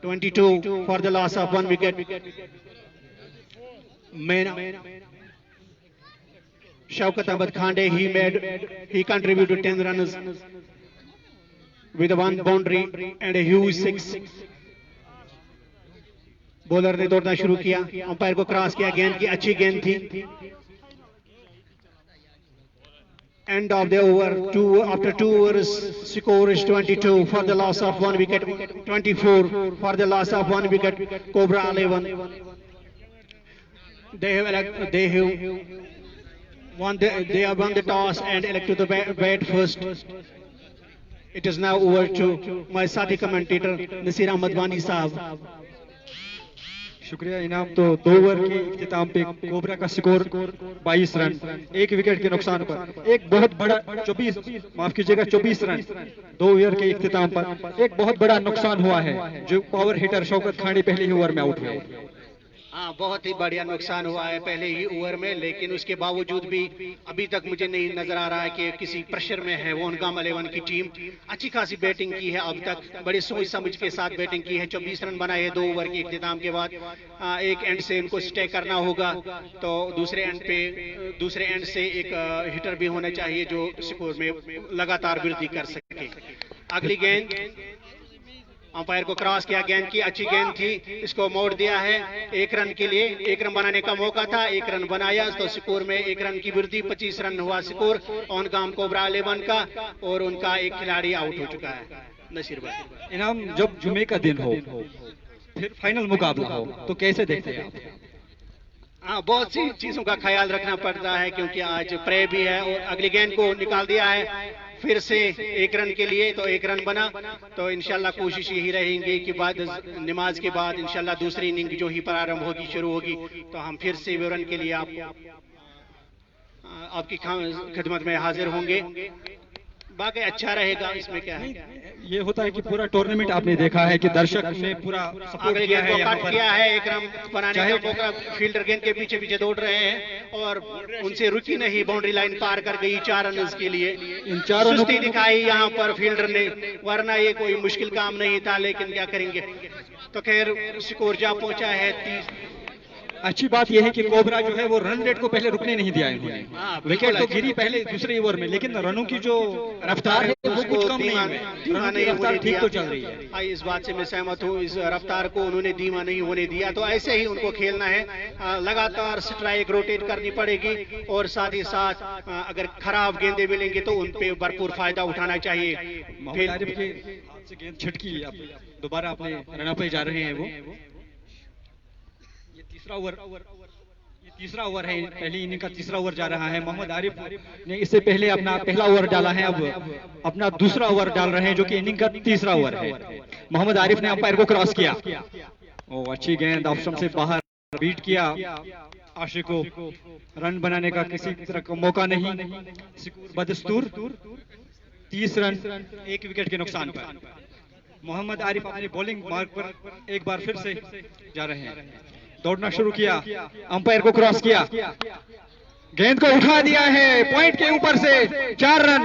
22 for the loss of 1 wicket. मैना Shaukat Ahmad Khande, he contributed 10 runs with 1 boundary and a huge 6. Bowler ने दौड़ना शुरू किया, अंपायर को क्रॉस किया, गेंद की अच्छी गेंद थी। End of the over, after 2 overs, score is 22 for the loss of 1 wicket, 24 for the loss of 1 wicket. Cobra 11. They have won the toss and elected the bat first. It is now over to my साथी commentator Naseer Ahmad वानी साहब। शुक्रिया इनाम। तो 2 over के इख्तिताम पे cobra का score 22 run, एक विकेट के नुकसान पर। एक बहुत बड़ा 24 रन 2 ओवर के इख्तिताम पर एक बहुत बड़ा नुकसान हुआ है, जो पावर हिटर शौकत खांडे पहले ही ओवर में आउट हुए। हाँ, बहुत ही बढ़िया नुकसान हुआ है पहले ही ओवर में, लेकिन उसके बावजूद भी अभी तक मुझे नहीं नजर आ रहा है कि किसी प्रेशर में है। ओनगाम 11 की टीम अच्छी खासी बैटिंग की है अब तक, बड़ी सोच समझ के साथ बैटिंग की है। 24 रन बनाए हैं 2 ओवर के इख्तिताम के बाद। एक एंड से उनको स्टे करना होगा, तो दूसरे एंड से एक हिटर भी होना चाहिए जो स्कोर में लगातार वृद्धि कर सके। अगली गेंद अंपायर को क्रॉस किया, गेंद की अच्छी गेंद थी, इसको मोड़ दिया है 1 रन के लिए। 1 रन बनाने का मौका था, 1 रन बनाया, तो स्कोर में 1 रन की वृद्धि। 25 रन हुआ स्कोर ओनगाम कोबरा 11 का, और उनका एक खिलाड़ी आउट हो चुका है। नसीर भाई, इनाम, जब जुमे का दिन हो फिर फाइनल मुकाबला हो तो कैसे देखते हैं आप? हाँ, बहुत सी चीजों का ख्याल रखना पड़ता है, क्योंकि आज प्रे भी है। और अगली गेंद को निकाल दिया है फिर से 1 रन के लिए, तो 1 रन बना। तो इंशाल्लाह कोशिश यही रहेगी कि बाद नमाज के बाद इंशाल्लाह दूसरी इनिंग जो ही प्रारंभ होगी, शुरू होगी, तो हम फिर से विवरण के लिए आपकी खिदमत में हाजिर होंगे। बाकी अच्छा रहेगा, इसमें क्या है। ये होता है कि पूरा टूर्नामेंट आपने देखा है कि दर्शक ने पूरा सपोर्ट किया है, कट किया है, 1 रन बनाने का मौका। फील्डर गेंद के पीछे पीछे दौड़ रहे हैं और उनसे रुकी नहीं, बाउंड्री लाइन पार कर गई 4 रन के लिए। इन 4 सुस्ती दिखाई यहाँ पर फील्डर ने, वरना ये कोई मुश्किल काम नहीं था, लेकिन क्या करेंगे। तो खैर स्कोर जा पहुंचा है 30। अच्छी बात यह है कि कोबरा जो है वो रन रेट को पहले रुकने नहीं दिया इन्होंने। विकेट तो गिरी पहले दूसरे ओवर में, लेकिन रनों की जो रफ्तार है वो कुछ कम नहीं है, रफ्तार ठीक तो चल रही है। इस बात से मैं सहमत हूँ, इस रफ्तार को उन्होंने धीमा नहीं होने दिया। तो ऐसे ही उनको खेलना है, लगातार स्ट्राइक रोटेट करनी पड़ेगी, और साथ ही साथ अगर खराब गेंदे मिलेंगे तो उन पे भरपूर फायदा उठाना चाहिए। गेंद छटकी, दोबारा अपने रन पे जा रहे हैं वो। तीसरा ओवर है, पहली इनिंग का तीसरा ओवर जा रहा है। मोहम्मद आरिफ ने इससे पहले अपना पहला ओवर डाला है, अब अपना दूसरा ओवर डाल रहे हैं, जो कि इनिंग का तीसरा ओवर है। मोहम्मद आरिफ ने अंपायर को क्रॉस किया, अच्छी गेंद ऑफ स्टंप से बाहर। बीट किया, आशिक को रन बनाने का किसी तरह का मौका नहीं। बदस्तूर 30 रन 1 विकेट के नुकसान पर। मोहम्मद आरिफ अपनी बॉलिंग मार्ग पर एक बार फिर से जा रहे हैं। दौड़ना शुरू किया, अंपायर को क्रॉस किया, गेंद को उठा दिया है पॉइंट के ऊपर से 4 रन।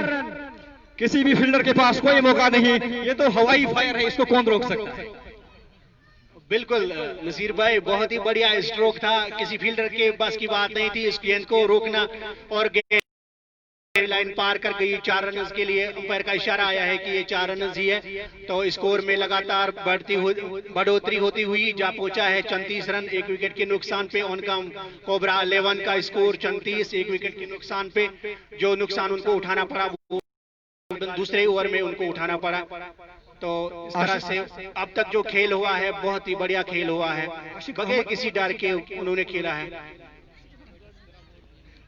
किसी भी फील्डर के पास कोई मौका नहीं, ये तो हवाई फायर है, इसको कौन रोक सकता है। बिल्कुल नसीर भाई, बहुत ही बढ़िया स्ट्रोक था, किसी फील्डर के बस की बात नहीं थी इस गेंद को रोकना, और गेंद लाइन पार कर गई। 4 रन के लिए अंपायर का इशारा आया है कि ये 4 रन ही है, तो स्कोर में लगातार बढ़ोतरी होती हुई जा पहुंचा है 34 रन 1 विकेट के नुकसान पे। उनका कोबरा 11 का स्कोर 34 1 विकेट के नुकसान पे। जो नुकसान उनको उठाना पड़ा वो दूसरे ओवर में उनको उठाना पड़ा। तो इस तरह से अब तक जो खेल हुआ है बहुत ही बढ़िया खेल हुआ है, बगैर किसी डर के उन्होंने खेला है।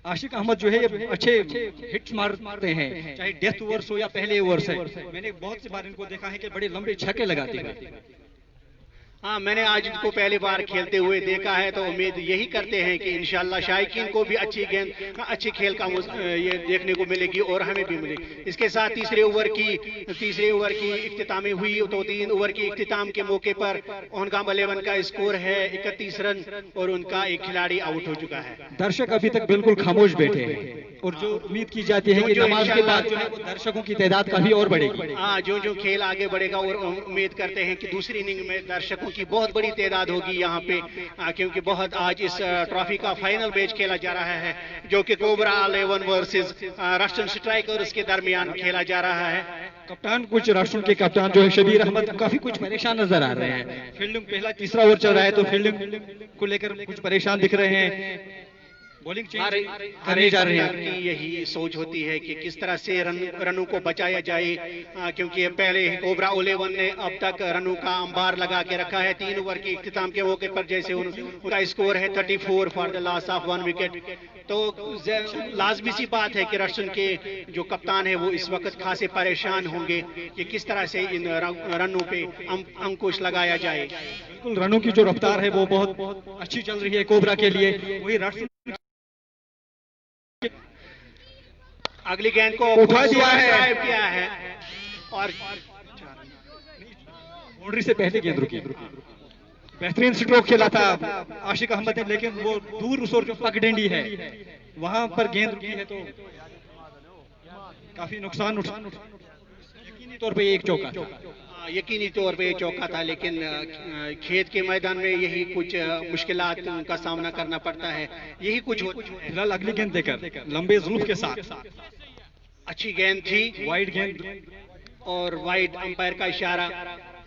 आशिक अहमद जो है ये अच्छे हिट्स मारते हैं, चाहे डेथ ओवर्स हो या पहले ओवर्स है। मैंने बहुत सी बार इनको देखा है कि बड़े लंबे छक्के लगाते हैं। हाँ, मैंने आज इनको पहली बार खेलते हुए देखा है, तो उम्मीद यही करते हैं कि इंशाल्लाह शायकीन को भी अच्छी गेंद अच्छे खेल का ये देखने को मिलेगी और हमें भी मिलेगी। इसके साथ तीसरे ओवर की इख्तितामी हुई, तो 3 ओवर की इख्तिताम के मौके पर ओनगाम 11 का स्कोर है 31 रन और उनका एक खिलाड़ी आउट हो चुका है। दर्शक अभी तक बिल्कुल खामोश बैठे हैं और जो उम्मीद की जाती है कि नमाज के बाद जो है वो दर्शकों की तादाद काफी और बढ़ेगी। हाँ, जो खेल आगे बढ़ेगा और उम्मीद करते हैं कि दूसरी इनिंग में दर्शकों की बहुत बड़ी तादाद होगी यहाँ पे, क्योंकि बहुत आज इस ट्रॉफी का फाइनल मैच खेला जा रहा है, जो कि कोबरा 11 वर्सेस राष्ट्रीय स्ट्राइकर्स के दरमियान खेला जा रहा है। कप्तान कुछ राष्ट्रों के कप्तान जो है शबीर अहमद काफी कुछ परेशान नजर आ रहे हैं। फील्डिंग पहला तीसरा ओवर चल रहा है, तो फील्डिंग को लेकर कुछ परेशान दिख रहे हैं। बॉलिंग करने जा रहे हैं कि यही सोच होती है कि किस तरह से रनों को बचाया जाए, क्योंकि पहले कोबरा 11 ने अब तक रनों का अंबार लगा के रखा है। 3 ओवर के इख्तिताम के मौके पर जैसे उनका स्कोर है 34 for the loss of 1 wicket. तो लाजमी सी बात है कि राष्ट्र के जो कप्तान है वो इस वक्त खासे परेशान होंगे कि किस तरह से इन रनों पे अंकुश लगाया जाए। बिल्कुल, रनों की जो रफ्तार है वो बहुत अच्छी चल रही है कोबरा के लिए। वही राष्ट्र अगली गेंद को उठा दिया है और बाउंड्री से पहले गेंद रुकी। बेहतरीन स्ट्रोक खेला था आशिक अहमद ने, लेकिन वो दूर उस ओर जो पगडंडी है वहां पर गेंद रुकी है, तो काफी नुकसान यकीनी तौर पे एक चौका था। यकीनी तौर पे चौका था, लेकिन खेत के मैदान में यही कुछ मुश्किलात का सामना करना पड़ता है, यही कुछ फिलहाल अगली गेंद देकर लंबे जुल्फ के साथ अच्छी गेंद थी, वाइड गेंद और वाइड अंपायर का इशारा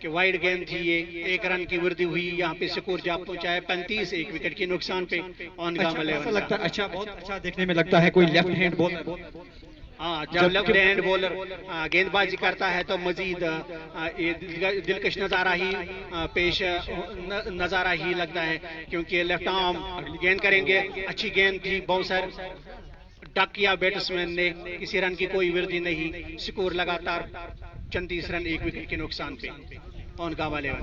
कि वाइड गेंद थी। ये 1 रन की वृद्धि हुई, यहाँ पे स्कोर जा पहुंचा है 35 1 विकेट के नुकसान पे। ऐसा लगता है अच्छा, बहुत अच्छा देखने में लगता है कोई लेफ्ट हैंड बॉलर। हाँ, जब लेफ्ट हैंड बॉलर गेंदबाजी करता है तो मजीद दिलकश नजारा ही पेश नजारा ही लगता है, क्योंकि लेफ्ट आर्म गेंद करेंगे। अच्छी गेंद थी, बाउंसर डक किया बैट्समैन ने, किसी रन की कोई वृद्धि नहीं। स्कोर लगातार 34 रन 1 विकेट के नुकसान पे ओनगाम 11।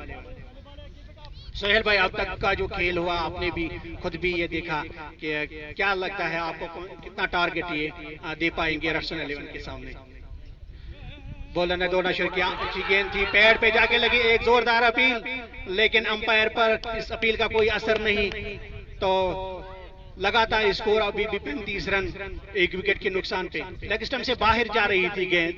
सोहेल भाई, अब तक का जो खेल हुआ आपने भी खुद भी ये देखा कि क्या लगता है आपको कितना टारगेट ये दे पाएंगे राष्ट्रीय 11 के सामने? बॉलर ने दौड़ना शुरू किया, अच्छी गेंद थी, पैड पे जाके लगी एक जोरदार अपील, लेकिन अंपायर पर इस अपील का कोई असर नहीं। तो लगातार स्कोर अभी भी 35 रन 1 विकेट के नुकसान पे। लेग स्टंप से बाहर जा रही थी गेंद।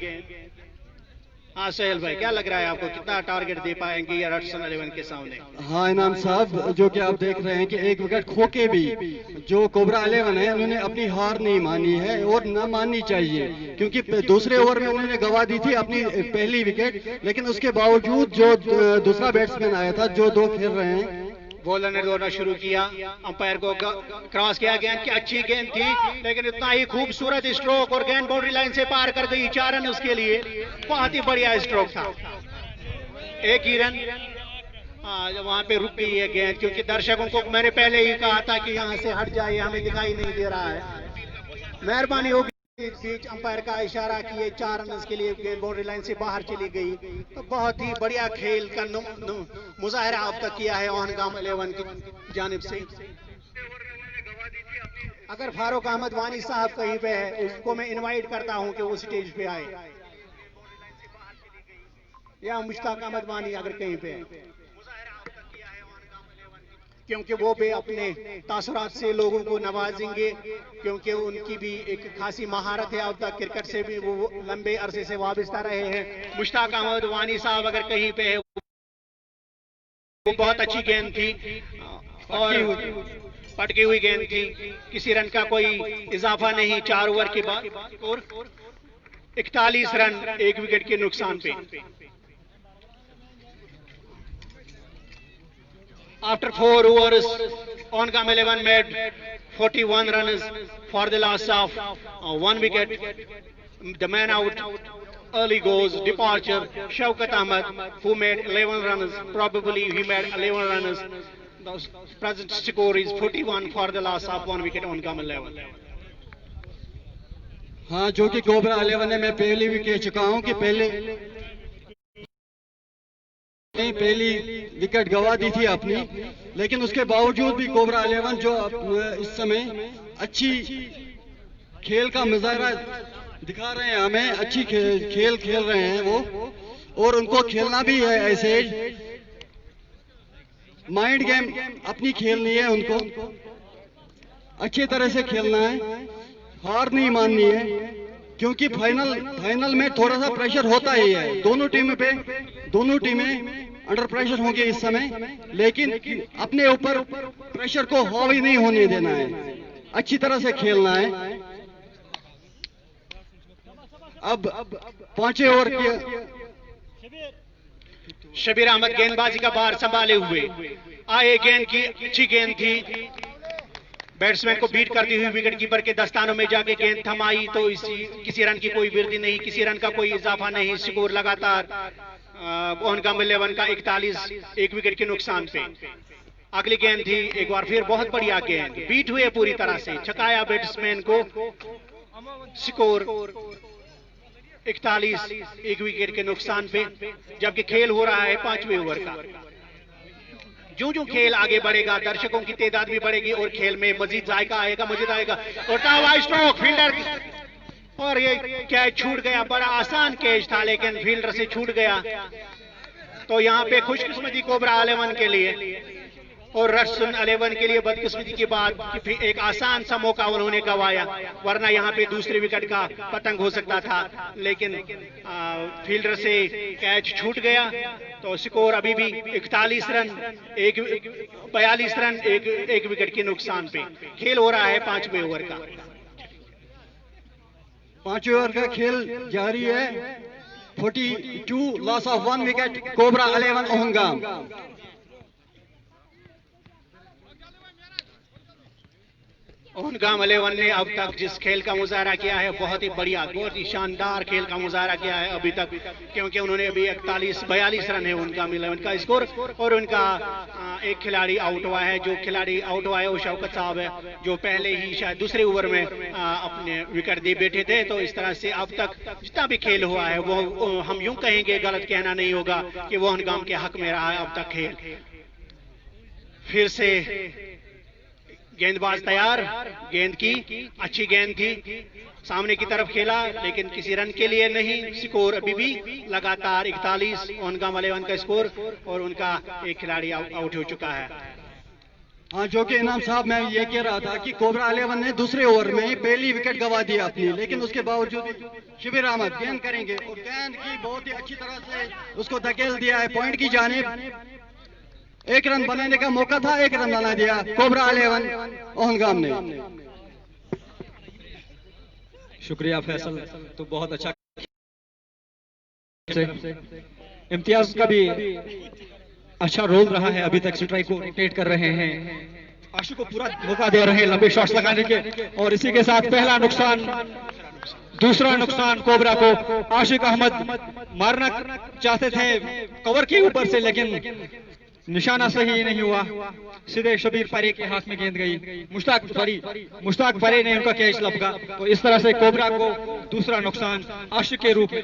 हाँ सोहेल भाई, क्या लग रहा है आपको, कितना टारगेट दे पाएंगे या राष्ट्रीय 11 के सामने? हाँ इनाम साहब, जो कि आप देख रहे हैं कि 1 विकेट खो के भी जो कोबरा 11 है उन्होंने अपनी हार नहीं मानी है और न माननी चाहिए, क्योंकि दूसरे ओवर में उन्होंने गवा दी थी अपनी पहली विकेट, लेकिन उसके बावजूद जो दूसरा बैट्समैन आया था, जो 2 खेल रहे हैं, बॉलर ने दौड़ना शुरू किया, अंपायर को क्रॉस किया, गेंद की अच्छी गेंद थी, लेकिन इतना ही खूबसूरत स्ट्रोक और गेंद बाउंड्री लाइन से पार कर गई। 4 रन उसके लिए, बहुत ही बढ़िया स्ट्रोक था। 1 ही रन वहां पे रुक गई है गेंद, क्योंकि दर्शकों को मैंने पहले ही कहा था कि यहाँ से हट जाए, हमें दिखाई नहीं दे रहा है, मेहरबानी होगी। बीच अंपायर का इशारा किए 4 रन के लिए गेंद बाउंड्री लाइन से बाहर चली गई। तो बहुत ही बढ़िया खेल का मुजाहरा अब तक किया है ओहनगाम 11 की जानिब से। अगर फारूक अहमद वानी साहब कहीं पे है, उसको मैं इनवाइट करता हूं कि वो स्टेज पे आए, या मुश्ताक अहमद वानी अगर कहीं पे है, क्योंकि वो भी अपने तासुरात से लोगों को नवाजेंगे, क्योंकि उनकी भी एक खासी महारत है। अब तक क्रिकेट से भी वो लंबे अरसे से वाबस्ता रहे हैं। मुश्ताक अहमद वानी साहब अगर कहीं पे है, वो बहुत अच्छी गेंद थी और पटकी हुई गेंद थी, किसी रन का कोई इजाफा नहीं। 4 ओवर के बाद और 41 रन 1 विकेट के नुकसान पे। After 4 overs, Ohngham 11 made 41 runs for the loss of 1 wicket. The man out early goes departure, Shaukat Ahmed, who made 11 runs. Probably he made 11 runs. The present score is 41 for the loss of 1 wicket. Ohngham 11. हाँ, जो कि cobra 11 ने मैं पहले भी कह चुका हूं कि पहली विकेट गवा दी थी अपनी, लेकिन उसके बावजूद भी कोबरा 11 जो इस समय अच्छी खेल का मुजाहरा दिखा रहे हैं, हमें अच्छी खेल खेल रहे हैं वो, और उनको खेलना भी है ऐसे। माइंड गेम अपनी खेलनी है, उनको अच्छी तरह से खेलना है, हार नहीं माननी है, क्योंकि फाइनल में थोड़ा सा प्रेशर होता ही है। दोनों टीमें अंडर प्रेशर होंगे इस समय, लेकिन अपने ऊपर प्रेशर को हावी नहीं होने देना है, अच्छी तरह से खेलना है। अब 5 ओवर की शबीर अहमद गेंदबाजी का भार संभाले हुए आए। गेंद की अच्छी गेंद थी, बैट्समैन को बीट करती हुई विकेटकीपर के दस्तानों में जाके गेंद थमाई, तो किसी रन की कोई वृद्धि नहीं, किसी रन का कोई इजाफा नहीं। स्कोर लगातार ओहनगाम 11 का 41 1 विकेट के नुकसान पे। अगली गेंद थी एक बार फिर बहुत बढ़िया गेंद, बीट हुए पूरी तरह से, छकाया बैट्समैन को। स्कोर 41 1 विकेट के नुकसान पे, जबकि खेल हो रहा है 5वें ओवर का। जो खेल आगे बढ़ेगा, दर्शकों की तादाद भी बढ़ेगी और खेल में मजीद जायका आएगा, और टावा स्ट्रोक फील्डर, और ये कैच छूट गया। बड़ा आसान कैच था, लेकिन फील्डर से छूट गया। तो यहाँ पे खुशकिस्मती कोबरा 11 के लिए और रशन 11 के लिए बदकिस्मती की बात कि एक आसान सा मौका उन्होंने गंवाया, वरना यहाँ पे दूसरे विकेट का पतंग हो सकता था, लेकिन फील्डर से कैच छूट गया। तो स्कोर अभी भी 41 रन 42 रन 1 विकेट के नुकसान पे। खेल हो रहा है 5वें ओवर का। 5वें ओवर का खेल जारी है। 42 लॉस ऑफ 1 विकेट, कोबरा 11 ओहनगाम। ओहनगाम 11 ने अब तक जिस खेल का मुजाहरा किया है, बहुत ही बढ़िया, बहुत ही शानदार खेल का मुजाहरा किया है अभी तक, क्योंकि उन्होंने अभी 42 रन है ओहनगाम 11 का स्कोर, और उनका एक खिलाड़ी आउट हुआ है। जो खिलाड़ी आउट हुआ है वो शौकत साहब है, जो पहले ही शायद दूसरे ओवर में अपने विकेट दे बैठे थे। तो इस तरह से अब तक जितना भी खेल हुआ है वो हम यूं कहेंगे, गलत कहना नहीं होगा कि वो ओहनगाम के हक में रहा है अब तक खेल। फिर से गेंदबाज तैयार, गेंद की अच्छी गेंद थी, सामने की तरफ खेला, लेकिन किसी रन के लिए नहीं। स्कोर अभी भी लगातार 41 ओहनगाम 11 का स्कोर, और उनका एक खिलाड़ी आउट हो चुका है। हाँ, जो कि इनाम साहब मैं ये कह रहा था कि कोबरा 11 ने दूसरे ओवर में ही पहली विकेट गंवा दी अपनी, लेकिन उसके बावजूद शबीर अहमद गेंद करेंगे और गेंद की बहुत ही अच्छी तरह से उसको धकेल दिया है पॉइंट की जानिब। 1 रन बनाने का मौका था, 1 रन बना दिया कोबरा 11 ओहनगाम ने। शुक्रिया फैसल, तो बहुत अच्छा। इम्तियाज का भी अच्छा रोल रहा है, अभी तक स्ट्राइक को रोटेट कर रहे हैं, आशु को पूरा मौका दे रहे हैं लंबे शॉट्स लगाने के, और इसी के साथ पहला नुकसान, दूसरा नुकसान कोबरा को। आशिक अहमद मारना चाहते थे कवर के ऊपर से, लेकिन निशाना सही नहीं हुआ, सीधे शबीर परे के हाथ में गेंद गई। मुश्ताक परे ने उनका कैच लपका। तो इस तरह से कोबरा को दूसरा नुकसान आशिक के रूप में।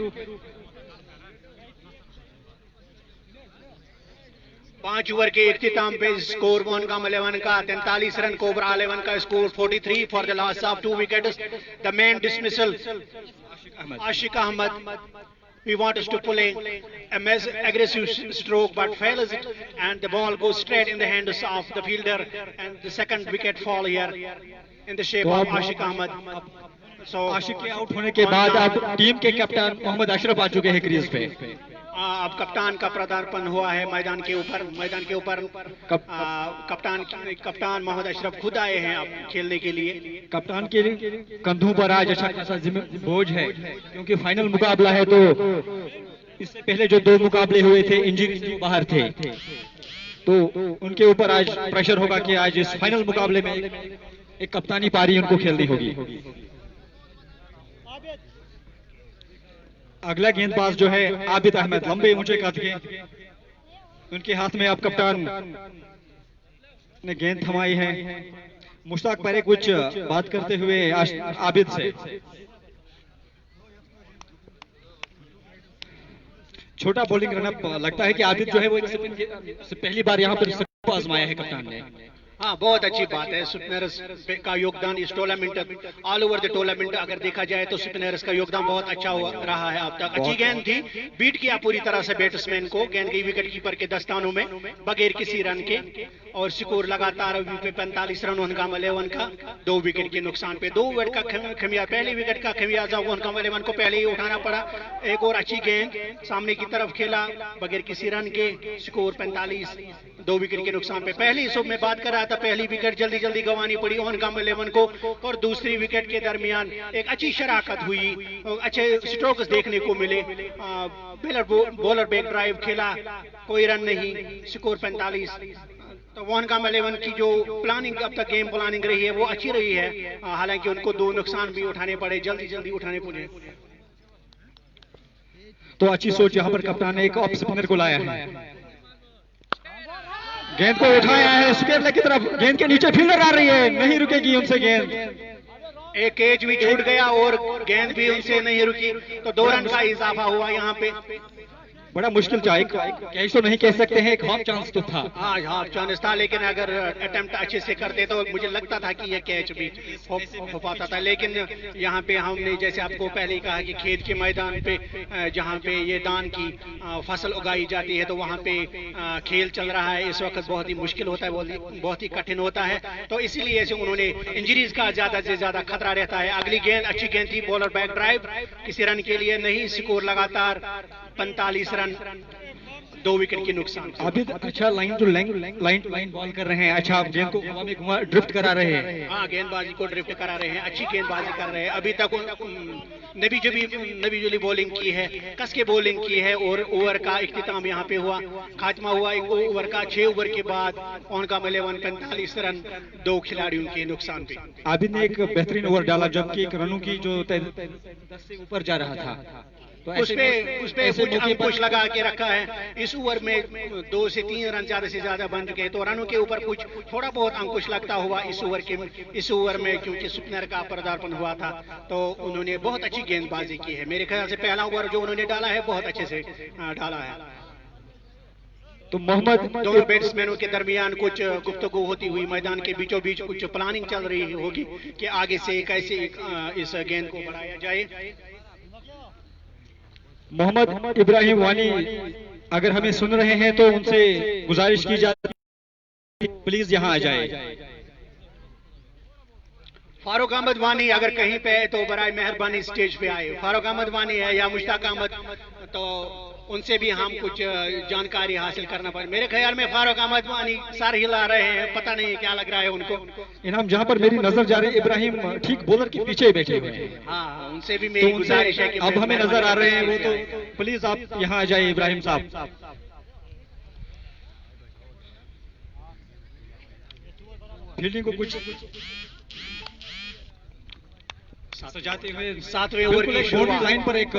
5 ओवर के इख्तिताम पे स्कोर मोहनगाम 11 का 43 रन, कोबरा 11 का score 43 for the loss of 2 wickets. The man dismissal Ashiq Ahmed. We want us to pull a aggressive stroke, but fails it, and the ball goes straight in the hands of the fielder, and the second wicket fall here in the shape of Ashik Ahmed. So आशिक के out होने के बाद अब team के कप्तान मोहम्मद अशरफ आ चुके हैं crease पे। अब कप्तान का पदार्पण हुआ है मैदान के ऊपर। कप्तान मोहम्मद अशरफ खुद आए हैं अब खेलने के लिए। कप्तान के कंधों पर आज अच्छा खासा बोझ है, क्योंकि फाइनल मुकाबला है। तो इससे पहले जो 2 मुकाबले हुए थे इंजरी बाहर थे, तो उनके ऊपर आज प्रेशर होगा कि आज इस फाइनल मुकाबले में एक कप्तानी पारी उनको खेलनी होगी। अगला गेंदबाज जो है आबिद अहमद, लंबे ऊंचे कद के, उनके हाथ में अब कप्तान ने गेंद थमाई है। मुश्ताक परे कुछ बात करते हुए आबिद से। छोटा बॉलिंग रनअप लगता है कि आबिद जो है वो पहली बार यहाँ पर आजमाया है कप्तान ने। हाँ, बहुत अच्छी बात है। स्पिनर्स का योगदान इस tournament, all over the tournament अगर देखा जाए तो स्पिनर्स का योगदान बहुत अच्छा रहा है अब तक। अच्छी गेंद थी, बीट किया पूरी तरह से बैट्समैन को। गेंद गई विकेट कीपर के दस्तानों में बगैर किसी रन के, और स्कोर लगातार 45 रन मोहनगाम 11 का 2 विकेट के नुकसान पे। 2 विकेट का खमिया, पहली विकेट का खमियाजा मोहनगाम 11 को पहले ही उठाना पड़ा। एक और अच्छी गेंद सामने की तरफ खेला बगैर किसी रन के, स्कोर 45, 2 विकेट के नुकसान पे। पहली सुबह में बात कर रहा था, पहली विकेट जल्दी गंवानी पड़ी मोहनगाम 11 को, और दूसरी विकेट के दरमियान एक अच्छी शराकत हुई, अच्छे स्ट्रोक्स देखने को मिले। बॉलर बैक ड्राइव खेला, कोई रन नहीं, स्कोर 45। तो मोहनगाम 11 की जो प्लानिंग अब तक गेम प्लानिंग रही है वो अच्छी रही है, हालांकि उनको 2 नुकसान भी उठाने पड़े, जल्दी उठाने पड़े। तो अच्छी सोच यहाँ पर कप्तान ने एक ऑफ स्पिनर को लाया है। गेंद को उठाया है स्क्वायर की तरफ, गेंद के नीचे फील्डर आ रही है, नहीं रुकेगी उनसे गेंद। एक कैच भी छूट गया और गेंद भी उनसे नहीं रुकी, तो 2 रन का इजाफा हुआ यहाँ पे। बड़ा मुश्किल था, कैच तो नहीं कह सकते हैं, एक हाफ चांस तो था। हाँ, हाफ चांस था, लेकिन अगर अटेम्प्ट अच्छे से करते तो मुझे लगता था कि यह कैच भी हो पाता था। लेकिन यहाँ पे हमने जैसे आपको पहले ही कहा कि खेत के मैदान पे जहाँ पे ये धान की फसल उगाई जाती है, तो वहाँ पे खेल चल रहा है इस वक्त, बहुत ही मुश्किल होता है, बहुत ही कठिन होता है। तो इसीलिए ऐसे उन्होंने इंजरीज का ज्यादा से ज्यादा खतरा रहता है। अगली गेंद अच्छी गेंद थी, बॉलर बैक ड्राइव, किसी रन के लिए नहीं, स्कोर लगातार 45 रन, 2 विकेट के नुकसान। अभी अच्छा लाइन टू लाइन बॉल कर रहे हैं। अच्छा, गेंद को हवा में घुमा ड्रिफ्ट करा रहे हैं। हाँ, गेंदबाजी को ड्रिफ्ट करा रहे हैं, अच्छी गेंदबाजी कर रहे हैं। अभी तक नबी जुली बॉलिंग की है, कस के बॉलिंग की है, और ओवर का इख्तिताम यहाँ पे हुआ, खात्मा हुआ 1 ओवर का। 6 ओवर के बाद मोहनगाम 11 45 रन, 2 खिलाड़ियों के नुकसान पे। आबिद ने एक बेहतरीन ओवर डाला, जबकि रनों की जो 10 से ऊपर जा रहा था, तो उस पे कुछ अंकुश लगा के रखा है। इस ओवर में 2 से 3 रन ज्यादा से ज्यादा बन चुके हैं, तो रनों के ऊपर कुछ थोड़ा बहुत अंकुश लगता हुआ इस ओवर में, क्योंकि स्पिनर का पदार्पण हुआ था, तो उन्होंने बहुत अच्छी गेंदबाजी की है। मेरे ख्याल से पहला ओवर जो उन्होंने डाला है बहुत अच्छे से डाला है। तो मोहम्मद, दोनों बैट्समैनों के दरमियान कुछ गुफ्तगू होती हुई मैदान के बीचों बीच कुछ प्लानिंग चल रही होगी कि आगे से कैसे इस गेंद को बढ़ाया जाए। मोहम्मद इब्राहिम वानी अगर हमें सुन रहे हैं तो उनसे गुजारिश की जाती है प्लीज यहाँ आ जाए। फारूक अहमद वानी अगर कहीं पे है तो बराए मेहरबानी स्टेज पे आए। फारूक अहमद वानी है या मुश्ताक अहमद, तो उनसे भी हम कुछ जानकारी हासिल करना पड़े। मेरे ख्याल में फारूक अहमद वानी सर हिला रहे हैं, पता नहीं क्या लग रहा है उनको। इनाम, जहाँ पर मेरी नजर जा रही है, इब्राहिम ठीक बॉलर के पीछे बैठे हुए हैं। हाँ, उनसे भी मेरी गुजारिश है कि अब हमें नजर आ रहे हैं वो, तो प्लीज आप यहाँ आ जाइए इब्राहिम साहब। फील्डिंग को कुछ सजाते हुए सातवें ओवर की बाउंड्री लाइन पर एक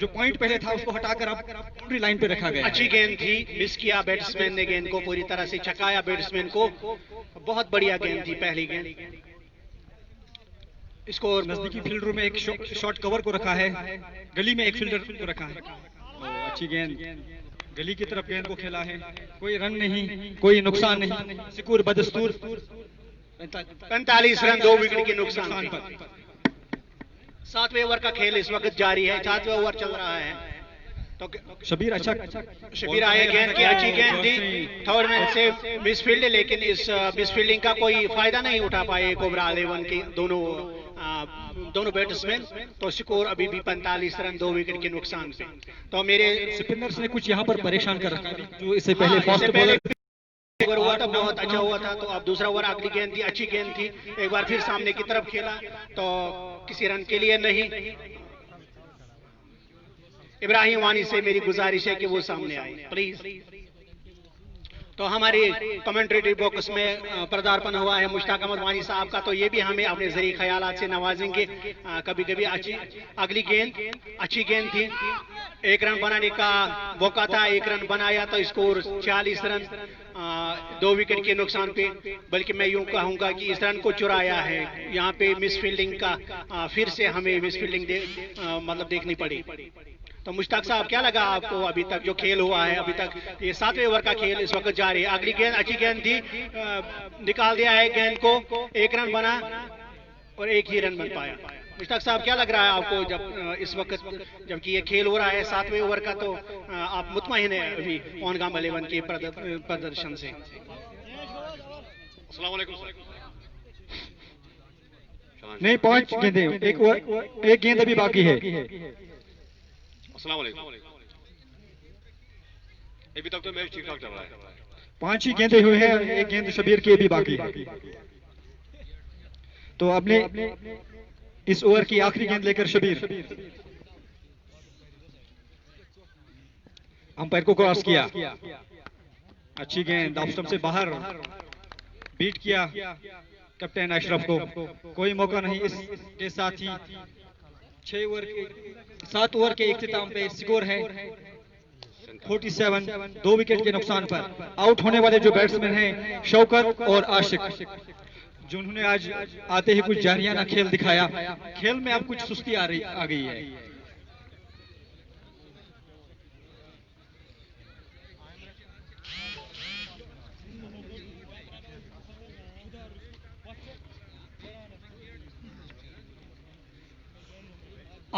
जो पॉइंट पहले था उसको हटाकर अब बाउंड्री लाइन पे रखा गया। अच्छी गेंद थी, मिस किया बैट्समैन ने गेंद को, पूरी तरह से चकाया बैट्समैन को। बहुत बढ़िया गेंद थी पहली गेंद। स्कोर नजदीकी फील्डर में एक शॉट कवर को रखा है, गली में एक फील्डर को रखा है। अच्छी गेंद, गली की तरफ गेंद को खेला है, कोई रन नहीं, कोई नुकसान नहीं। सिकूर बदस्तूर 45 रन 2 विकेट के नुकसान पर। 7वें ओवर का खेल इस वक्त जारी है, 7वां ओवर चल रहा है। तो शबीर अच्छा शबीर आए, गेंद की अच्छी गेंद थी, थर्ड मैन से मिसफील्ड, लेकिन इस मिसफील्डिंग का कोई फायदा नहीं उठा पाए कोबरा 11 के दोनों बैट्समैन। तो स्कोर अभी भी 45 रन 2 विकेट के नुकसान पे। तो मेरे स्पिनर्स ने कुछ यहाँ पर परेशान कर रखा जो इससे पहले फास्ट बॉलर ओवर हुआ था, बहुत अच्छा हुआ था। तो अब दूसरा ओवर, अगली गेंद थी, अच्छी गेंद थी, एक बार फिर सामने की तरफ खेला तो किसी रन के लिए नहीं। इब्राहिम वानी से मेरी गुजारिश है कि वो सामने आए प्लीज। तो हमारे कमेंट्रेटरी बॉक्स में पदार्पण हुआ है मुश्ताक अहमद वानी साहब का, तो ये भी हमें अपने जरिए ख्यालात से नवाजेंगे। कभी कभी अच्छी अगली गेंद अच्छी गेंद थी, 1 रन बनाने का मौका था, 1 रन बनाया तो स्कोर 40 रन 2 विकेट के नुकसान पे। बल्कि मैं यूं कहूंगा कि इस रन को चुराया है यहाँ पे मिसफील्डिंग का, फिर से हमें मिसफील्डिंग मतलब देखनी पड़ी। तो मुश्ताक साहब क्या लगा आपको अभी तक जो खेल हुआ है अभी तक? ये 7वें ओवर का खेल इस वक्त जारी है। अगली गेंद अच्छी गेंद थी, निकाल दिया है गेंद को, 1 रन बना और 1 ही रन बन पाया। मुश्ताक साहब क्या लग रहा है आपको जब इस वक्त जबकि ये खेल हो रहा है 7वें ओवर का, तो आप मुतमईन है अभी ओनगाम 11 के प्रदर्शन से? नहीं, 5 गेंदें, एक गेंद अभी बाकी है। अभी तक तो मैच ठीक ठाक चल रहा है, 5 ही गेंदें हुए हैं, एक गेंद शबीर की भी बाकी है। तो आपने इस ओवर की आखिरी गेंद लेकर शबीर अंपायर को क्रॉस किया, अच्छी गेंद ऑफ स्टंप से बाहर, बीट किया कैप्टन अशरफ को, कोई मौका नहीं। इसके साथ ही 7 ओवर के इख्तिताम पे स्कोर है 47, 2 विकेट के नुकसान पर। आउट होने वाले जो बैट्समैन हैं शौकत और आशिक, जिन्होंने आज आते ही कुछ जारियाना खेल दिखाया। खेल में अब कुछ सुस्ती आ गई है।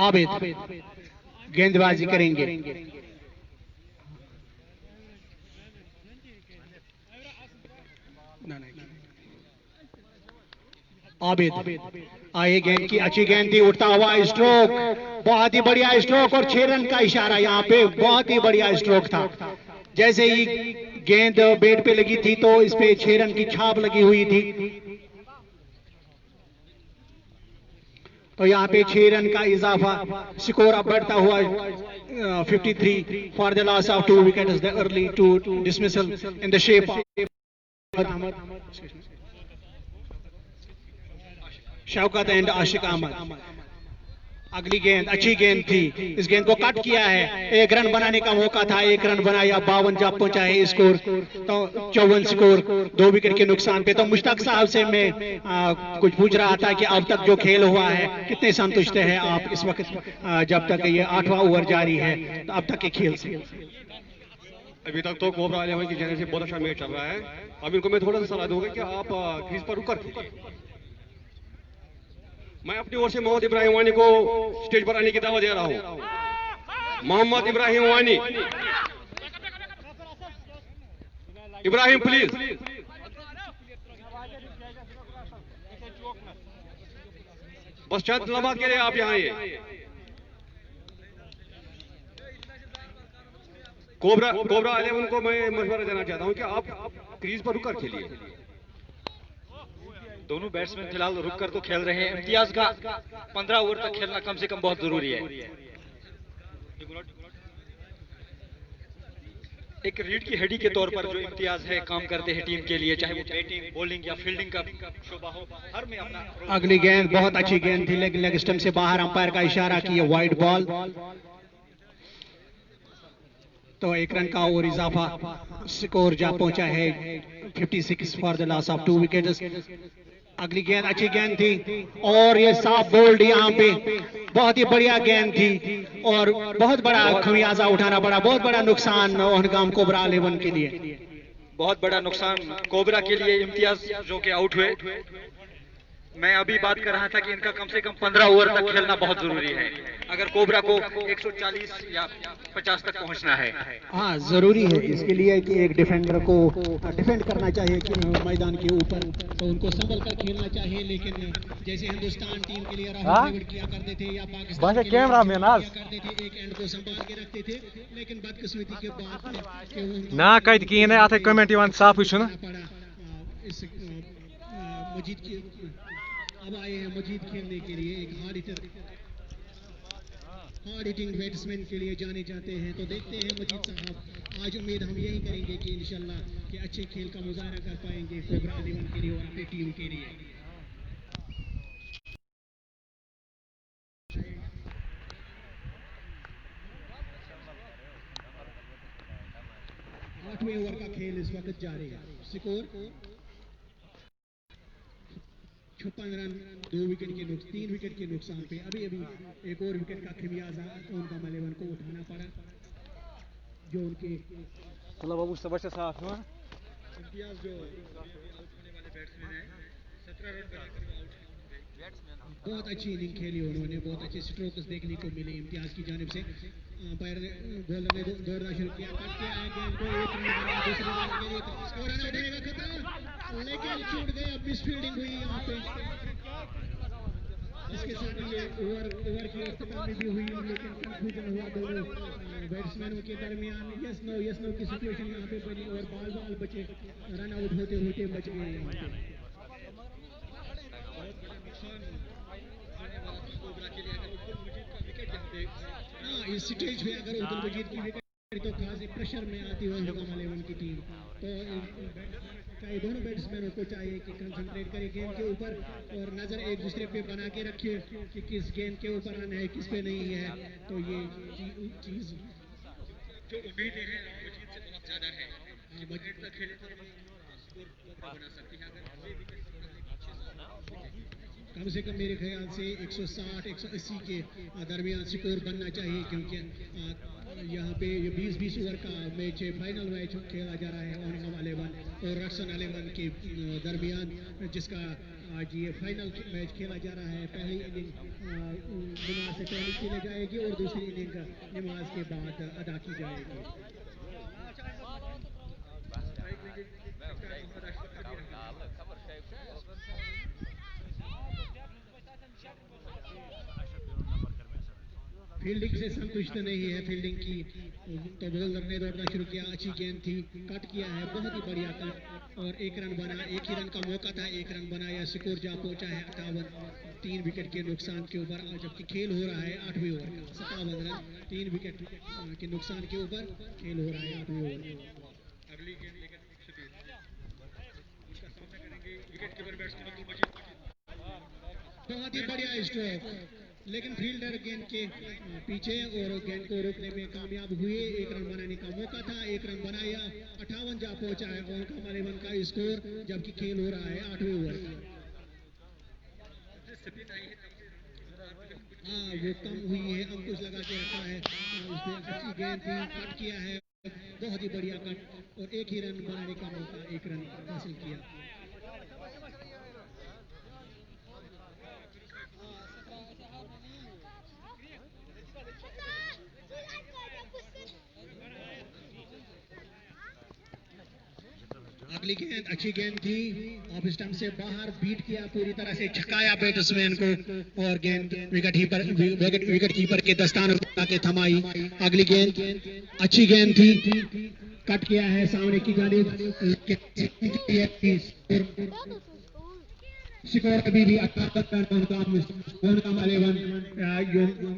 आबिद गेंदबाजी करेंगे। आबिद आए, गेंद की अच्छी गेंद थी, उठता हुआ स्ट्रोक, बहुत ही बढ़िया स्ट्रोक और 6 रन का इशारा यहाँ पे, बहुत ही बढ़िया स्ट्रोक था। जैसे ही गेंद बैट पे लगी थी तो इस पे 6 रन की छाप लगी हुई थी। तो यहाँ पे 6 रन का इजाफा, स्कोर अब बढ़ता हुआ 53 for the loss of 2 wickets, the early two dismissal in the shape of Shaukat and Ashiq Ahmad. अगली गेंद अच्छी गेंद थी, इस गेंद को कट किया है, 1 रन बनाने का मौका था, 1 रन बनाया, 52 जब पहुंचा है स्कोर, तो 54 स्कोर 2 विकेट के नुकसान पे। तो मुश्ताक साहब से मैं कुछ पूछ रहा था कि अब तक जो खेल हुआ है कितने संतुष्ट है आप इस वक्त, जब तक ये 8वां ओवर जारी है, तो अब तक के खेल से? अभी तक तो कोबरा 11 की जाने से बहुत अच्छा मैच चल रहा है। अब इनको मैं थोड़ा सा सलाह दूंगा कि आप क्रीज पर रुक कर, मैं अपनी ओर से मोहम्मद इब्राहिम वानी को स्टेज पर आने की दावा दे रहा हूं। मोहम्मद इब्राहिम वानी, इब्राहिम प्लीज। बस चंद लम्हात के लिए आप यहाँ आइए। कोबरा 11 को मैं मशवरा देना चाहता हूं कि आप क्रीज पर रुककर खेलिए। दोनों बैट्समैन फिलहाल रुक कर तो खेल रहे हैं। इम्तियाज का 15 ओवर तक खेलना कम से कम बहुत जरूरी है। एक रीढ़ की हड्डी के तौर पर जो इम्तियाज है काम करते हैं टीम के लिए, चाहे वो बैटिंग, बॉलिंग या फील्डिंग का शोबा हो, हर में अपना। अगली गेंद बहुत अच्छी गेंद थी, लेकिन लेग स्टंप से बाहर अंपायर का इशारा किया वाइड बॉल। तो 1 रन का और इजाफा, स्कोर जा पहुंचा है 56 for the loss of 2 wickets. अगली गेंद अच्छी गेंद थी और ये साफ बोल्ड यहाँ पे बहुत ही बढ़िया गेंद थी और बहुत बड़ा खमियाजा उठाना पड़ा, बहुत बड़ा नुकसान ओहनगाम कोबरा 11 के लिए। बहुत बड़ा नुकसान कोबरा के लिए, इम्तियाज जो कि आउट हुए। मैं अभी बात कर रहा था कि इनका कम से कम 15 ओवर तक खेलना बहुत जरूरी है अगर कोबरा को 140 या 50 तक पहुंचना है। हाँ, जरूरी है इसके लिए कि एक डिफेंडर को डिफेंड करना चाहिए कि मैदान के ऊपर, तो उनको संभल कर खेलना चाहिए। लेकिन जैसे हिंदुस्तान टीम के लिए राहुल द्रविड़ किया करते थे या पाकिस्तान के लिए किया करते थे, एक एंड को संभाल के रखते थे, लेकिन बदकिस्मती के बाद ना कत कहीं अत कमेंट साफ पड़ा। इस मजीद की अब आए हैं मजीद खेलने के लिए, एक हार्ड हिटिंग बैट्समैन के लिए जाने जाते हैं। तो देखते हैं मजीद साहब, आज उम्मीद हम यही करेंगे कि इंशाल्लाह कि अच्छे खेल का मुजाहरा कर पाएंगे कोबरा 11 के लिए और अपनी टीम के लिए। आठवें ओवर का खेल इस वक्त जारी है। स्कोर 56 रन, 3 विकेट के नुकसान पे अभी एक और विकेट का खमियाजा ओहनगाम 11 को उठाना पड़ा, जो उनके इम्तियाज जो होने वाले बैट्समैन है 17 रन बनाकर आउट है। बहुत अच्छी इनिंग खेली उन्होंने, बहुत अच्छे स्ट्रोक्स देखने को मिले इम्तियाज की जानिब से। अंपायर ने बॉलर ने दौड़ना शुरू किया, कट किया है गेंद को, एक रन बना, दूसरे बॉल के लिए और रन आउट होने का खतरा, लेकिन छूट गया, मिस फील्डिंग हुई यहाँ पे। इसके साथ ये ओवर की अख्तामी भी हुई, लेकिन कंफ्यूजन हुआ दोनों बैट्समैनों के दरमियान। यस नो की सिचुएशन यहाँ पे बनी और बॉल बचे, रन आउट होते होते बच गए यहाँ पे। हाँ, इस स्टेज पे अगर अब्दुल मजीद की विकेट तो खास प्रेशर में आती है ओहनगाम 11 की टीम। तो चाहिए दोनों बैट्समैनों को चाहिए कि कंसंट्रेट करे गेंद के ऊपर और नजर एक दूसरे पे बना के रखे कि किस गेंद के ऊपर रन है, किस पे नहीं है। तो ये चीज जो उम्मीद है मजीद से बहुत ज्यादा है, मजीद तक खेले तो स्कोर बना सकती है। अगर कम से कम मेरे ख्याल से 160-180 के दरमियान स्कोर बनना चाहिए, क्योंकि यहाँ पे ये 20 ओवर का मैच है, फाइनल मैच खेला जा रहा है ओहनगाम 11 और रक्सन 11 के दरमियान, जिसका आज ये फाइनल मैच खेला जा रहा है। पहली इनिंग नमाज से पहले खेली जाएगी और दूसरी इनिंग नमाज के बाद अदा की जाएगी। फील्डिंग से संतुष्ट नहीं है, फील्डिंग की तो बॉलर ने दौड़ना शुरू किया, अच्छी गेंद थी, कट किया है, बहुत ही बढ़िया कट और 1 रन बना। 1 ही रन का मौका था, 1 रन बनाया, स्कोर जा पहुंचा है 58, 3 विकेट के नुकसान के ऊपर, जबकि खेल हो रहा है 8वें ओवर का। 57 रन 3 विकेट के नुकसान के ऊपर खेल हो रहा है 8वें ओवर। अगली गेंद लेकर उसका सामना करेंगे विकेट कीपर बैट्समैन, बहुत ही बढ़िया स्ट्रोक, लेकिन फील्डर गेंद के पीछे और गेंद को रोकने में कामयाब हुए। 1 रन बनाने का मौका था, 1 रन बनाया, 58 जा पहुंचा है ओहनगाम 11 का स्कोर, जबकि खेल हो रहा है 8वें ओवर का। हाँ, वो कम हुई है, अंकुश लगा के रखा है, उसने अच्छी गेंद थी, कट किया है, बहुत ही बढ़िया कट और 1 ही रन बनाने का मौका, 1 रन हासिल किया। अगली गेंद अच्छी गेंद थी, ऑफ स्टंप से बाहर बीट किया, पूरी तरह से छकाया बैट्समैन को और गेंद विकेट कीपर के दस्ताने के थमाई। अगली गेंद अच्छी गेंद थी, कट किया है सामने की जानिब, स्कोर अभी भी 58 रन ओहनगाम 11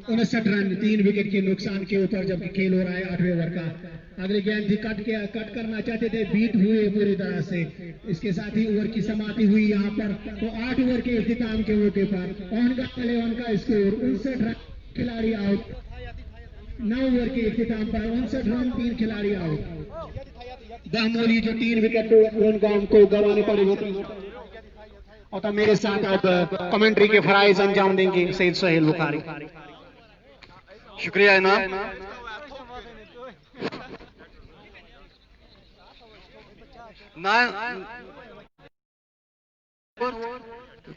59 रन 3 विकेट के नुकसान के ऊपर, जबकि खेल हो रहा है 8वें ओवर का। अगली गेंद थी कट करना चाहते थे, बीट हुए पूरी तरह से। इसके साथ ही ओवर की समाप्ति हुई यहाँ पर। तो 8 ओवर के इख्तिताम के मौके पर ओहनगाम 11 का स्कोर 59 रन, खिलाड़ी आउट। 9 ओवर के इख्तिताम पर 59 रन, 3 खिलाड़ी आउट। बहमूली जो 3 विकेट ओहनगाम को गंवाने पड़े होते हैं। और तब मेरे साथ अब कमेंट्री के फराइज अंजाम देंगे सईद सुहेल बुखारी। शुक्रिया इनाम।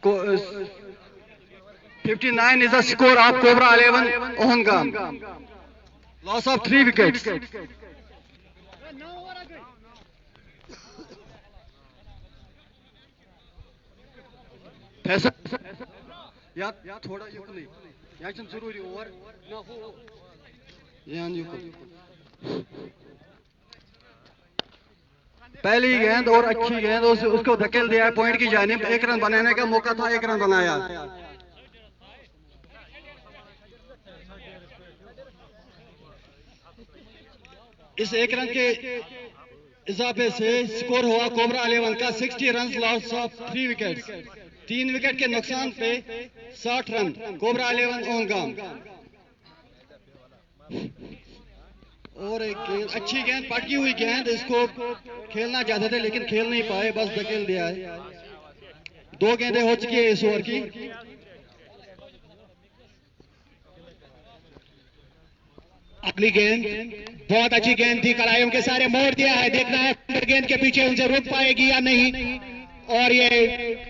को 59 is the score of Cobra 11 Ohangam. Loss of 3 wickets. या थोड़ा युकली या जरूरी ओवर ना हो यान युकल। पहली गेंद और अच्छी गेंद उसको धकेल दिया पॉइंट की जानिब। 1 रन बनाने का मौका था, 1 रन बनाया। इस 1 रन के इजाफे से स्कोर हुआ कोबरा 11 का 60 run, loss of 3 wickets. 3 wicket के नुकसान पे 60 रन, कोबरा 11 ओहनगाम। और एक गेंद, अच्छी गेंद, पटकी हुई गेंद, इसको खेलना चाहते थे लेकिन खेल नहीं पाए, बस धकेल दिया है। 2 गेंदें हो चुकी है इस ओवर की। अगली गेंद बहुत अच्छी गेंद थी, कलाइयों के सारे मोड़ दिया है। देखना है गेंद के पीछे उनसे रुक पाएगी या नहीं, और ये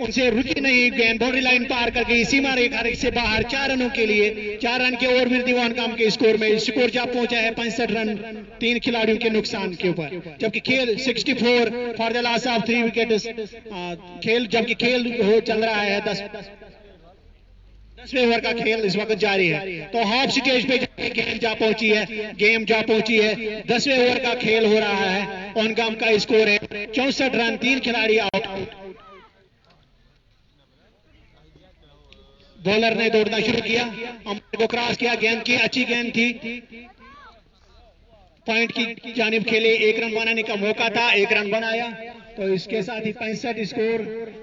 उनसे रुकी नहीं। गेंद बाउंड्री लाइन पार कर गई, सीमा रेखा से बाहर। 4 रनों के लिए 4 रन के ओवर मिलती ओहनगाम के स्कोर में। स्कोर जब पहुंचा है 65 रन, 3 खिलाड़ियों के नुकसान के ऊपर। जबकि खेल 64 for the loss of 3 wicket. खेल जबकि खेल चल रहा है 10वें ओवर का खेल इस वक्त जारी है। तो हाफ स्टेज पे गेम जा पहुंची है, गेम जा पहुंची है। 10वें ओवर का खेल हो रहा है। ओहनगाम का स्कोर है 64 रन, 3 खिलाड़ी आउट। बॉलर ने दौड़ना शुरू किया, अंपायर को क्रॉस किया, गेंद की अच्छी गेंद थी, पॉइंट की जानिब खेले। 1 रन बनाने का मौका था, 1 रन बनाया। तो इसके साथ ही 65 स्कोर।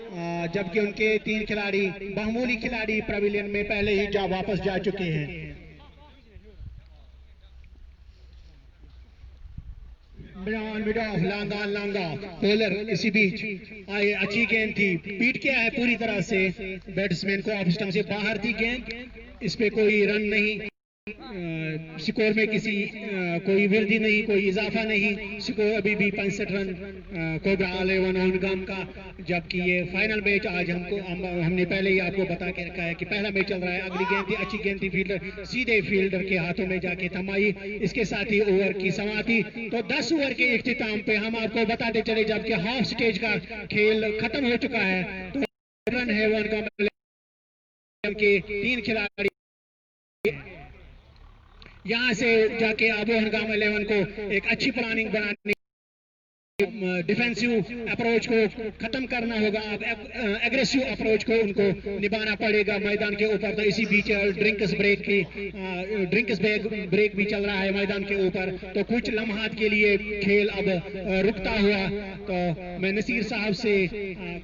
जबकि उनके 3 खिलाड़ी बहुमूली खिलाड़ी पवेलियन में पहले ही वापस जा चुके हैं। लांगा बॉलर इसी बीच आए, अच्छी गेंद थी, बीट किया है पूरी तरह से बैट्समैन को। ऑफ स्टंप से बाहर थी गेंद, इस पे कोई रन नहीं, स्कोर में किसी कोई वृद्धि नहीं, कोई इजाफा नहीं। स्कोर अभी भी 65 रन कोबरा 11 ओहनगाम का। जबकि ये फाइनल मैच आज हमने पहले ही आपको बता के रखा है कि पहला मैच चल रहा है। अगली गेंद थी, अच्छी गेंद थी, फील्डर सीधे फील्डर के हाथों में जाके थमाई। इसके साथ ही ओवर की समाप्ति। तो 10 ओवर के इख्तिताम पे हम आपको बताते चले, जबकि हाफ स्टेज का खेल खत्म हो चुका है। तो रन है ओहनगाम के 3 खिलाड़ी। यहां से जाके अब ओहनगाम 11 को एक अच्छी प्लानिंग बनानी, डिफेंसिव अप्रोच को खत्म करना होगा। अब एग्रेसिव अप्रोच को उनको निभाना पड़ेगा मैदान के ऊपर। तो इसी बीच ड्रिंक्स ब्रेक भी चल रहा है मैदान के ऊपर। तो कुछ लम्हात के लिए खेल अब रुकता हुआ। तो मैं नसीर साहब से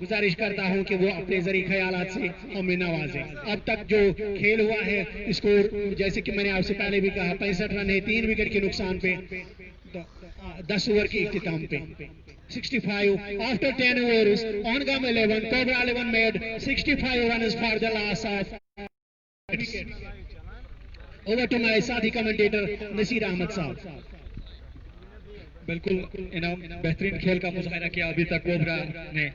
गुजारिश करता हूं कि वो अपने जरिए ख्यालात से हमें नवाजें। अब तक जो खेल हुआ है, स्कोर जैसे कि मैंने आपसे पहले भी कहा 65 रन है, 3 विकेट के नुकसान पे। 10 ओवर के इख्तिताम पे 65 after 10 overs ओहनगाम 11 cobra 11 made 65 runs for the loss of wicket. Over to my साथी कमेंटेटर नसीर अहमद साहब। बिल्कुल इनाम बेहतरीन खेल का मुजाहरा किया अभी तक कोबरा ने।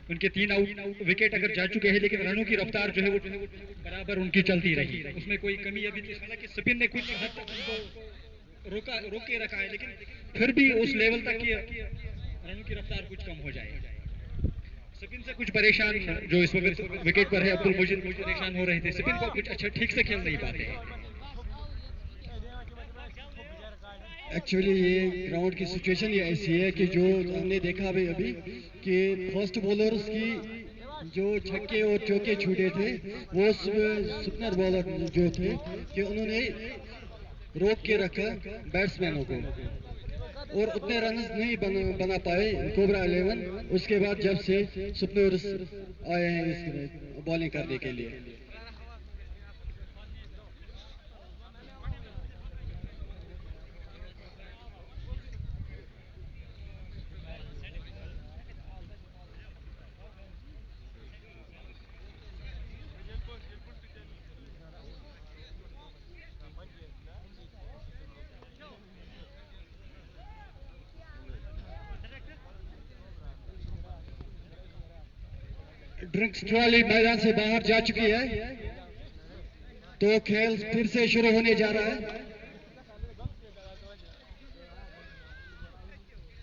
उनके 3 आउट विकेट अगर जा चुके हैं, लेकिन रनों की रफ्तार जो है वो बराबर उनकी चलती रही, उसमें कोई कमी अभी तक। हालांकि स्पिन ने कुछ हद तक उनको रोक के रखा है, लेकिन फिर भी उस लेवल तक की रनों की रफ्तार कुछ कम हो जाए। स्पिन से कुछ परेशान जो इस वक्त विकेट पर है अब्दुल मुजीद परेशान हो रहे थे, स्पिन को कुछ अच्छा ठीक से खेल नहीं पाते हैं। एक्चुअली ये ग्राउंड की सिचुएशन ये ऐसी है कि जो हमने देखा अभी कि फर्स्ट बॉलर्स की जो छक्के और चौके छूटे थे, वो स्पिनर बॉलर जो थे कि उन्होंने रोक के रखा बैट्समैनों को और उतने रन नहीं बना पाए कोबरा 11। उसके बाद जब से सुपनर्स आए हैं इस बॉलिंग करने के लिए। ड्रिंक्स ट्रॉली मैदान से बाहर जा चुकी है, तो खेल फिर से शुरू होने जा रहा है।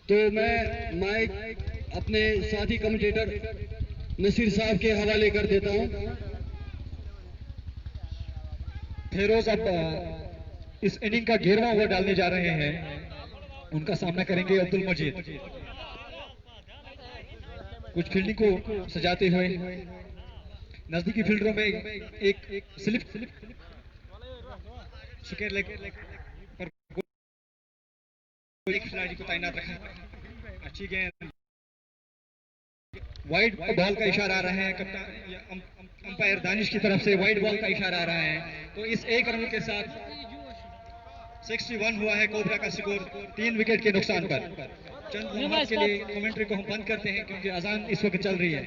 तो मैं माइक अपने साथी कमेंटेटर नसीर साहब के हवाले कर देता हूं। फेरोज अब इस इनिंग का 11वां ओवर डालने जा रहे हैं। उनका सामना करेंगे अब्दुल मजीद। कुछ फील्डिंग को सजाते हुए नजदीकी फील्डरों में एक स्लिप स्क्वायर लेग पर एक खिलाड़ी को तैनात रखा। अच्छी गेंद, वाइड बॉल का इशारा आ रहा है कप्तान अंपायर दानिश की तरफ से, वाइड बॉल का इशारा आ रहा है। तो इस एक रन के साथ 61 हुआ है कोबरा का स्कोर 3 विकेट के नुकसान पर। चंद मिनट के लिए कमेंट्री को हम बंद करते हैं क्योंकि अजान इस वक्त चल रही है।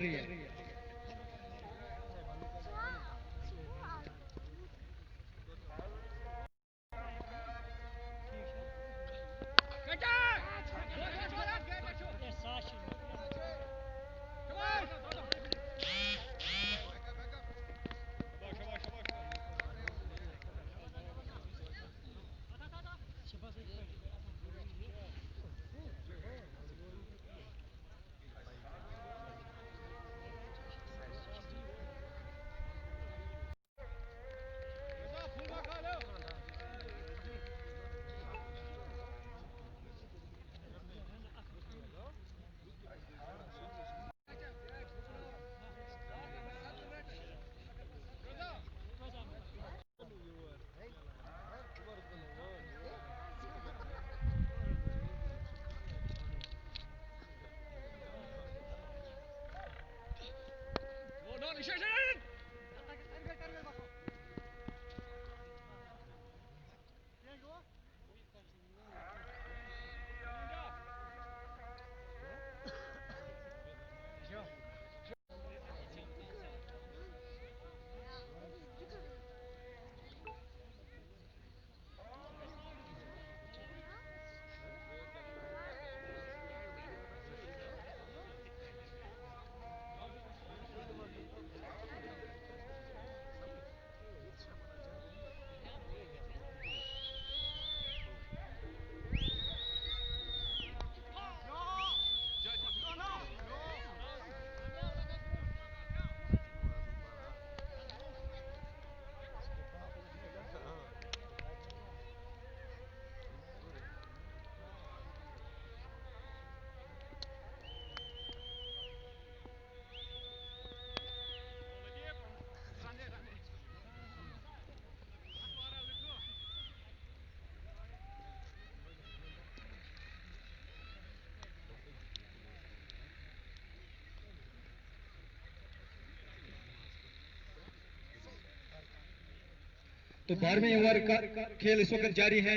तो 12वें ओवर का खेल इस वक्त जारी है।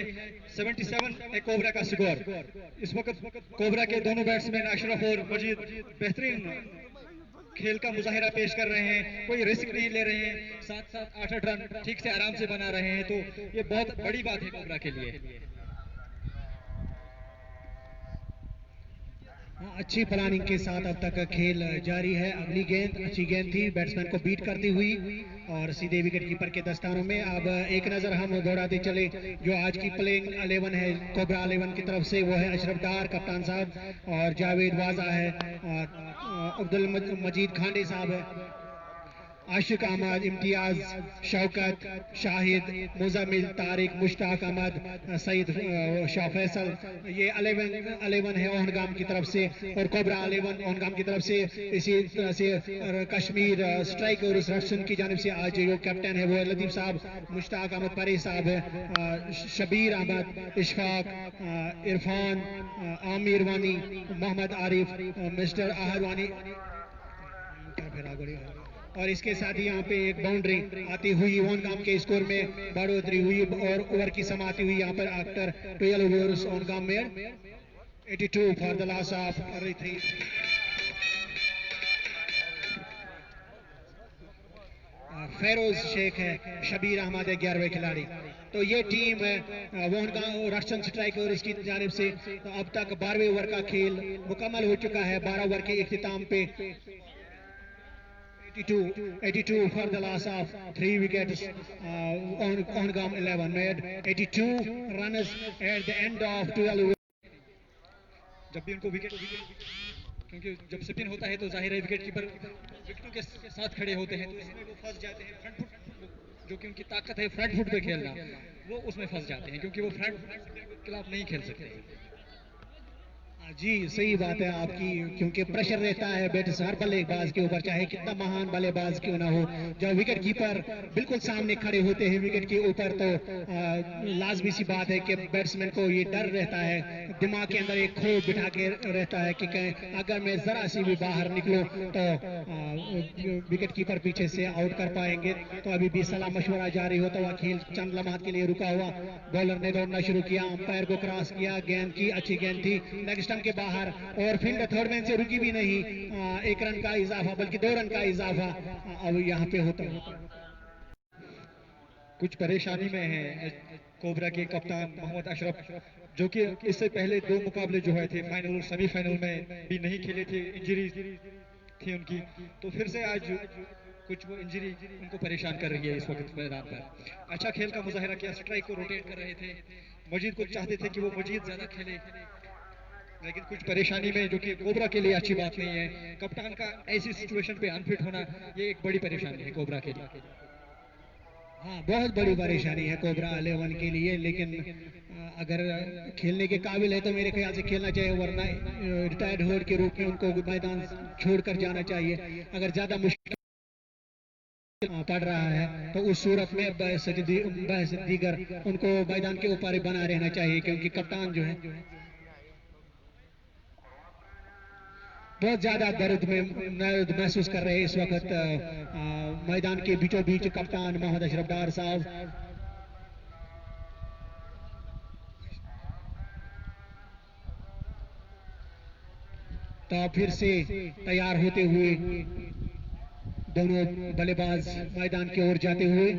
77 है कोबरा का स्कोर। इस वक्त कोबरा के दोनों बैट्समैन अशरफ और मजीद बेहतरीन खेल का मुजाहिरा पेश कर रहे हैं, कोई रिस्क नहीं ले रहे हैं, 7-7 8-8 रन ठीक से आराम से बना रहे हैं। तो ये बहुत बड़ी बात है कोबरा के लिए। अच्छी प्लानिंग के साथ अब तक खेल जारी है। अगली गेंद अच्छी गेंद थी, बैट्समैन को बीट करती हुई और सीधे विकेट कीपर के दस्तानों में। अब एक नजर हम दौड़ाते चले जो आज की प्लेइंग 11 है कोबरा 11 की तरफ से, वो है अशरफ डार कप्तान साहब और जावेद वाजा है और अब्दुल मजीद खांडे साहब है। आशिक अहमद, इम्तियाज, शौकत, शाहिद, मुजम्मिल, तारिक, मुश्ताक अहमद, सईद, शाह फैसल, ये 11 है ओहनगाम की तरफ से, और कोबरा 11 ओहनगाम की तरफ से। इसी तरह से कश्मीर स्ट्राइक और रक्षण की जानिब से आज जो कैप्टन है वो लतीफ साहब, मुश्ताक अहमद परी साहब है, शबीर अहमद, इशफाक, इरफान, आमिर वानी, मोहम्मद आरिफ, मिस्टर आहरवानी, और इसके साथ ही यहाँ पे एक बाउंड्री आती हुई ओनगाम के स्कोर में बढ़ोतरी हुई और ओवर की समाप्ति हुई यहाँ पर आफ्टर 12 ओवर्स ओनगाम में 82 for the loss of 3। Feroz Sheikh है, शबीर अहमद है 11वें खिलाड़ी। तो ये टीम वोहनगांव रक्षण स्ट्राइक और इसकी जानिब से तो अब तक 12वें ओवर का खेल मुकम्मल हो चुका है। 12 ओवर के इख्तिताम पे 82 for the loss of 3 wickets. Ohnagam 11 made 82 runs at the end of 12 overs. जब भी उनको विकेट, क्योंकि जब स्पिन होता है तो जाहिर है विकेट कीपर विकेटों के साथ खड़े होते हैं, तो इसमें वो फंस जाते हैं। फ्रंट फुट जो कि उनकी ताकत है फ्रंट फुट पे खेलना, वो उसमें फंस जाते हैं क्योंकि वो फ्रंट फुट के खिलाफ नहीं खेल सकते। जी सही बात है आपकी, क्योंकि प्रेशर रहता है बैट्स हर बल्लेबाज के ऊपर, चाहे कितना महान बल्लेबाज क्यों ना हो। जब विकेट कीपर बिल्कुल सामने खड़े होते हैं विकेट के ऊपर, तो लाजमी सी बात है कि बैट्समैन को ये डर रहता है, दिमाग के अंदर एक खौफ बिठा के रहता है कि अगर मैं जरा सी भी बाहर निकलूं तो विकेट कीपर पीछे से आउट कर पाएंगे। तो अभी भी सलाह मशवरा जारी होता हुआ खेल चंद लम्हात के लिए रुका हुआ। बॉलर ने दौड़ना शुरू किया, अंपायर को क्रॉस किया, गेंद की अच्छी गेंद थी लेग स्टंप के बाहर, और फील्ड थर्ड मैन से रुकी भी नहीं। 1 रन का इजाफा बल्कि 2 रन का इजाफा अब यहाँ पे होता है। कुछ परेशानी में है कोबरा के कप्तान मोहम्मद अशरफ, जो कि इससे पहले 2 मुकाबले जो है थे फाइनल और सेमीफाइनल में भी नहीं खेले थे, इंजरी थी उनकी, तो फिर से आज कुछ वो इंजरी उनको परेशान कर रही है इस वक्त मैदान पर। अच्छा खेल का मुजाहिरा किया, स्ट्राइक को रोटेट कर रहे थे। मजीद को चाहते थे कि वो मजीद ज्यादा खेले, लेकिन कुछ परेशानी में, जो कि कोबरा के लिए अच्छी बात नहीं है। कप्तान का ऐसी सिचुएशन पे अनफिट होना ये एक बड़ी परेशानी है कोबरा के लिए। हाँ, बहुत बड़ी परेशानी है कोबरा 11 के लिए, लेकिन अगर खेलने के काबिल है तो मेरे ख्याल से खेलना चाहिए, वरना रिटायर्ड होल्ड के रूप में उनको मैदान छोड़कर जाना चाहिए। अगर ज्यादा मुश्किल पड़ रहा है तो उस सूरत में बहस दीगर उनको मैदान के ऊपर बना रहना चाहिए, क्योंकि कप्तान जो है बहुत ज्यादा दर्द महसूस कर रहे हैं इस वक्त। मैदान के बीचों बीच कप्तान मोहम्मद अशरफ डार साहब। तो फिर से तैयार होते हुए दोनों बल्लेबाज मैदान की ओर जाते हुए,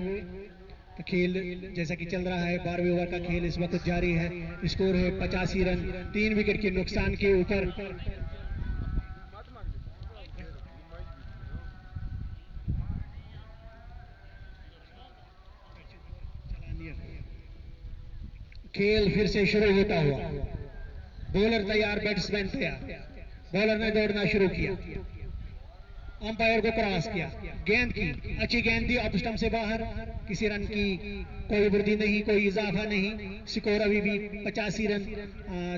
तो खेल जैसा कि चल रहा है 12वें ओवर का खेल इस वक्त जारी है। स्कोर है 85 रन 3 विकेट के नुकसान के ऊपर। खेल फिर से शुरू होता हुआ, बॉलर तैयार, बैट्समैन तैयार। बॉलर ने दौड़ना शुरू किया, अंपायर को क्रॉस किया, गेंद की अच्छी गेंद थी ऑफ स्टंप से बाहर, किसी रन की कोई वृद्धि नहीं, कोई इजाफा नहीं। स्कोर अभी भी 85 रन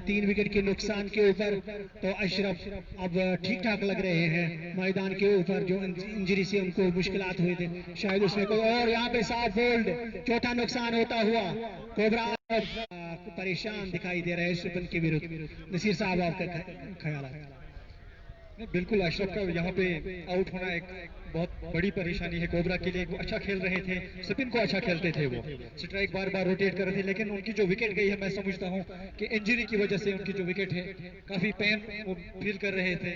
3 विकेट के नुकसान के ऊपर। तो अशरफ अब ठीक ठाक लग रहे हैं मैदान के ऊपर, जो इंजरी से उनको मुश्किलात हुए थे शायद उसमें कोई, और यहाँ पे 7 बोल्ड, चौथा नुकसान होता हुआ कोबरा परेशान दिखाई दे रहे हैं स्पिन के विरुद्ध। नसीर साहब आपका ख्याल है? बिल्कुल, अशरफ का यहाँ पे आउट होना एक बहुत बड़ी परेशानी है कोबरा के लिए। वो अच्छा खेल रहे थे, स्पिन को अच्छा खेलते थे, वो स्ट्राइक बार बार रोटेट कर रहे थे, लेकिन उनकी जो विकेट गई है मैं समझता हूँ कि इंजरी की वजह से उनकी जो विकेट है काफी पेन वो फील कर रहे थे,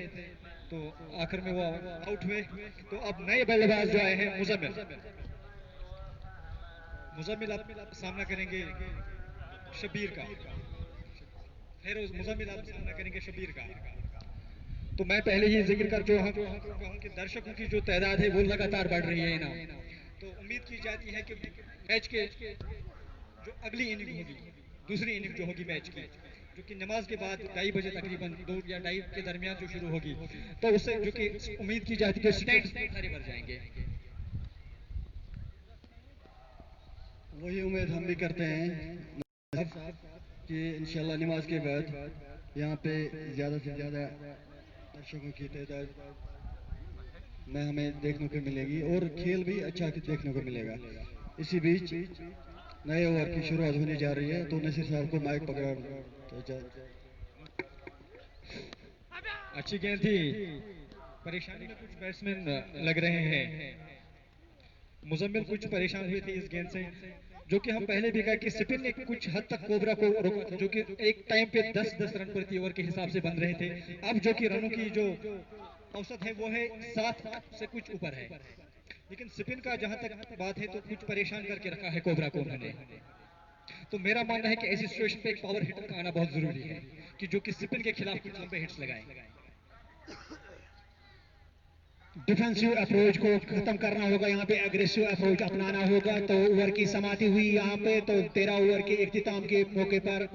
तो आखिर में वो आउट हुए। तो अब नए बल्लेबाज जो आए हैं मुजम्मिल आप सामना करेंगे शबीर का, फेरोज मुजम्मिल आप सामना करेंगे शबीर का। तो मैं पहले ही जिक्र कर जो कहूँ कि दर्शकों की जो तादाद है वो लगातार बढ़ रही है ना, तो उम्मीद की जाती है कि मैच के जो अगली इनिंग होगी, दूसरी इनिंग जो होगी मैच की, जो कि नमाज के बाद 2:30 बजे तकरीबन 2 या 2:30 के दरमियान जो शुरू होगी, तो उससे जो कि उम्मीद की जाती है कि स्टैंड्स सारे भर जाएंगे। वही उम्मीद हम भी करते हैं कि इंशाल्लाह नमाज के बाद यहाँ पे ज़्यादा से ज़्यादा दर्शकों की तादाद में हमें देखने को मिलेगी और खेल भी अच्छा देखने को मिलेगा। इसी बीच नए ओवर की शुरुआत होने जा रही है, तो नसीर साहब को माइक पकड़ा। अच्छी गेंद थी, परेशानी में कुछ बैट्समैन लग रहे हैं। मुजम्मिल कुछ परेशान हुए थे इस गेंद से, जो कि हम पहले भी कहा कि स्पिन ने कुछ हद तक कोबरा को रोका, जो कि एक टाइम पे 10-10 रन प्रति ओवर के हिसाब से बन रहे थे। अब जो कि रनों की जो औसत है वो है 7 से कुछ ऊपर है, लेकिन स्पिन का जहां तक बात है तो कुछ परेशान करके रखा है कोबरा को उन्होंने। तो मेरा मानना है कि ऐसी सिचुएशन पे एक पावर हिटर का आना बहुत जरूरी है कि जो कि स्पिन के खिलाफ कुछ लंबे हिट्स लगाए। डिफेंसिव अप्रोच को खत्म करना होगा, यहाँ पे एग्रेसिव अप्रोच अपनाना होगा। तो ओवर की समाप्ति हुई यहाँ पे, तो 13 ओवर के इख्तिताम के मौके पर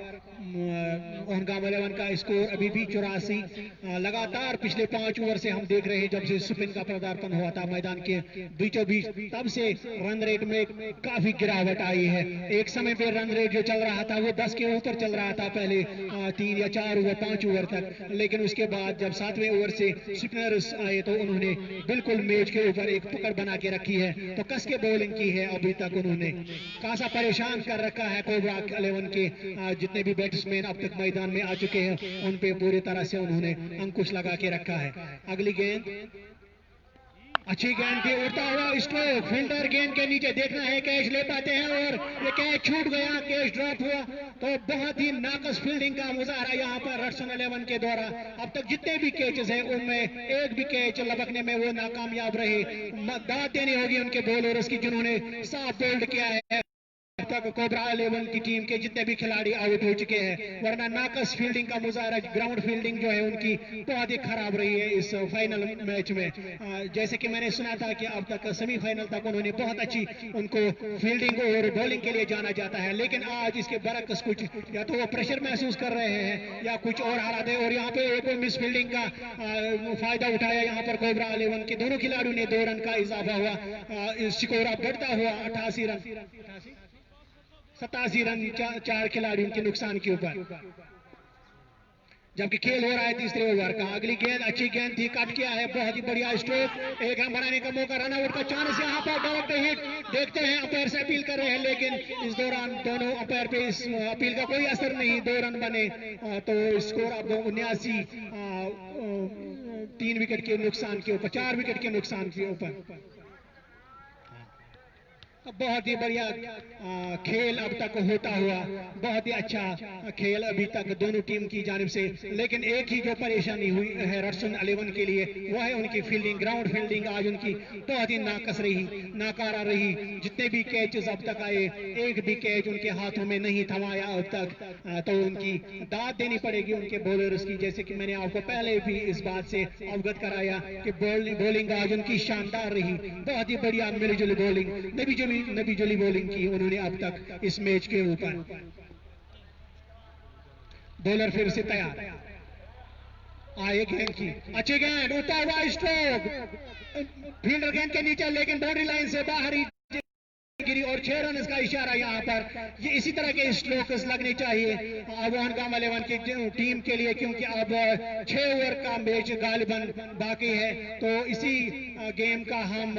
ओहनगाम 11 का स्कोर अभी भी 84। लगातार पिछले 5 ओवर से हम देख रहे हैं, जब से स्पिन का पदार्पण हुआ था मैदान के बीचों बीच, तब से रन रेट में काफी गिरावट आई है। एक समय पे रन रेट जो चल रहा था वो 10 के ऊपर चल रहा था पहले 3 या 4 ओवर 5 ओवर तक, लेकिन उसके बाद जब 7वें ओवर से स्पिनर्स आए तो उन्होंने बिल्कुल मैच के ऊपर एक पकड़ बना के रखी है। तो कस के बॉलिंग की है, अभी तक उन्होंने खासा परेशान कर रखा है कोबरा 11 के जितने भी बैट्समैन अब तक मैदान में आ चुके हैं, उन पे पूरी तरह से उन्होंने अंकुश लगा के रखा है। अगली गेंद अच्छी गेंद थी, उड़ता हुआ स्ट्रोक, फील्डर गेंद के नीचे देखना है कैच ले पाते हैं, और ये कैच छूट गया, कैच ड्रॉप हुआ। तो बहुत ही नाकस फील्डिंग का मुजाहरा यहाँ पर रटसन 11 के द्वारा। अब तक जितने भी कैचेस हैं उनमें एक भी कैच लपकने में वो नाकामयाब रहे। दाद देनी होगी उनके बॉलर्स की जिन्होंने साफ बोल्ड किया है। अब तक कोबरा 11 की टीम के जितने भी खिलाड़ी आउट हो चुके हैं, वरना नाकस फील्डिंग का मुजाहरा, ग्राउंड फील्डिंग जो है उनकी बहुत ही खराब रही है इस फाइनल मैच में। जैसे कि मैंने सुना था कि अब तक सेमीफाइनल तक उन्होंने बहुत अच्छी उनको फील्डिंग और बॉलिंग के लिए जाना जाता है, लेकिन आज इसके बरक्स कुछ या तो वो प्रेशर महसूस कर रहे हैं या कुछ और हालात है। और यहाँ पे एक मिस फील्डिंग का फायदा उठाया यहाँ पर कोबरा 11 के दोनों खिलाड़ियों ने 2 रन का इजाफा हुआ, स्कोर बढ़ता हुआ 88 रन 87 रन 4 खिलाड़ियों के नुकसान के ऊपर, जबकि खेल हो रहा है तीसरे ओवर का। अगली गेंद अच्छी गेंद थी, कट किया है, बहुत ही बढ़िया स्ट्रोक, 1 रन बनाने का मौका, रन आउट का चांस यहाँ पर, डायरेक्ट हिट। देखते हैं अंपायर से अपील कर रहे हैं, लेकिन इस दौरान दोनों अंपायर पे इस अपील का कोई असर नहीं, 2 रन बने। तो स्कोर अब 79, 3 विकेट के नुकसान के ऊपर, 4 विकेट के नुकसान के ऊपर। बहुत ही बढ़िया खेल अब तक होता हुआ, बहुत ही अच्छा खेल अभी तक दोनों टीम की जानिब से। लेकिन एक ही जो परेशानी हुई है रटसन 11 के लिए, वो है उनकी फील्डिंग, ग्राउंड फील्डिंग आज उनकी बहुत ही नाकस रही, नाकारा रही। जितने भी कैचेस अब तक आए, एक भी कैच उनके हाथों में नहीं थमाया अब तक। तो उनकी दाद देनी पड़ेगी उनके बॉलर्स की, जैसे कि मैंने आपको पहले भी इस बात से अवगत कराया कि बॉलिंग आज उनकी शानदार रही, बहुत ही बढ़िया मिलजुली बॉलिंग, नबी जुली बॉलिंग की उन्होंने अब तक इस मैच के ऊपर। बॉलर फिर से तैयार, आए गेंद की, अच्छी गेंद, उठा हुआ स्ट्रोक, फील्डर गेंद के नीचे, लेकिन बाउंड्री लाइन से बाहर ही गिरी, और 6 रन इसका इशारा यहाँ पर। ये इसी तरह के स्ट्रोक्स लगने चाहिए अब ओहनगाम 11 की टीम के लिए, क्योंकि अब 6 ओवर का मैच गालिबन बाकी है। तो इसी गेम का हम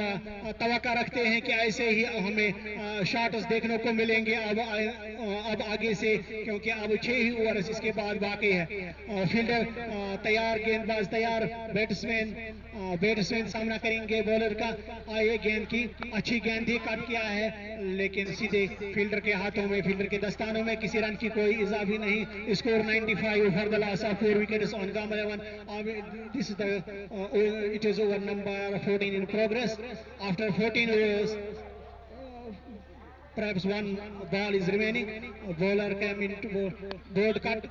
तवक्का रखते हैं कि ऐसे ही हमें शॉट्स देखने को मिलेंगे अब आगे से, क्योंकि अब 6 ही ओवर इसके बाद बाकी है। फील्डर तैयार, गेंदबाज तैयार, बैट्समैन सामना करेंगे बॉलर का। आए गेंद की, अच्छी गेंद ही कट किया है, लेकिन सीधे फील्डर के हाथों में, फील्डर के दस्तानों में, किसी रन की कोई इजाफी नहीं। Score 95 for the loss of 4 wickets on Ohangam 11। This is the it is over number 14 in progress. After 14 overs, perhaps 1 ball is remaining. A bowler came into board, cut,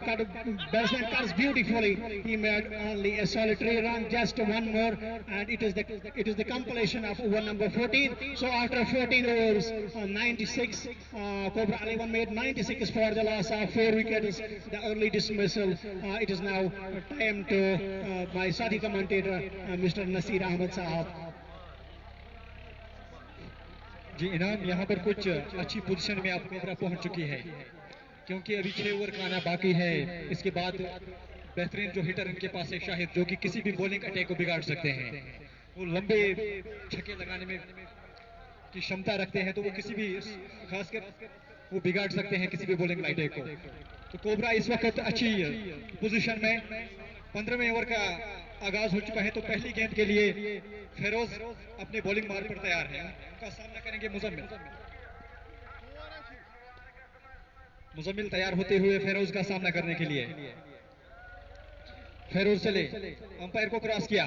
batsman cuts beautifully. He made only a solitary run, just one more, and it is the completion of over number 14. So after 14 overs, 96, Cobra 11 made 96 for the loss of 4 wickets. The early dismissal. It is now time to my Saudi commentator, Mr. Nasir Ahmed Sahab. जी इनाम यहाँ पर कुछ अच्छी position में अब cobra पहुंच चुकी है, क्योंकि अभी 6 ओवर का आना बाकी है। इसके बाद बेहतरीन जो हिटर इनके पास है शाहिद, जो कि किसी भी बॉलिंग अटैक को बिगाड़ सकते हैं। वो लंबे छक्के लगाने में की क्षमता रखते हैं, तो वो किसी भी खासकर वो बिगाड़ सकते हैं किसी भी बॉलिंग अटैक को। तो कोबरा इस वक्त अच्छी पोजीशन में 15वें ओवर का आगाज हो चुका है। तो पहली गेंद के लिए फेरोज अपने बॉलिंग मार्ग पर तैयार है। उनका सामना करेंगे मुजम्मिल। मुजम्मिल तैयार होते हुए फेरोज का सामना करने के लिए। फेरोज चले, अंपायर को क्रॉस किया,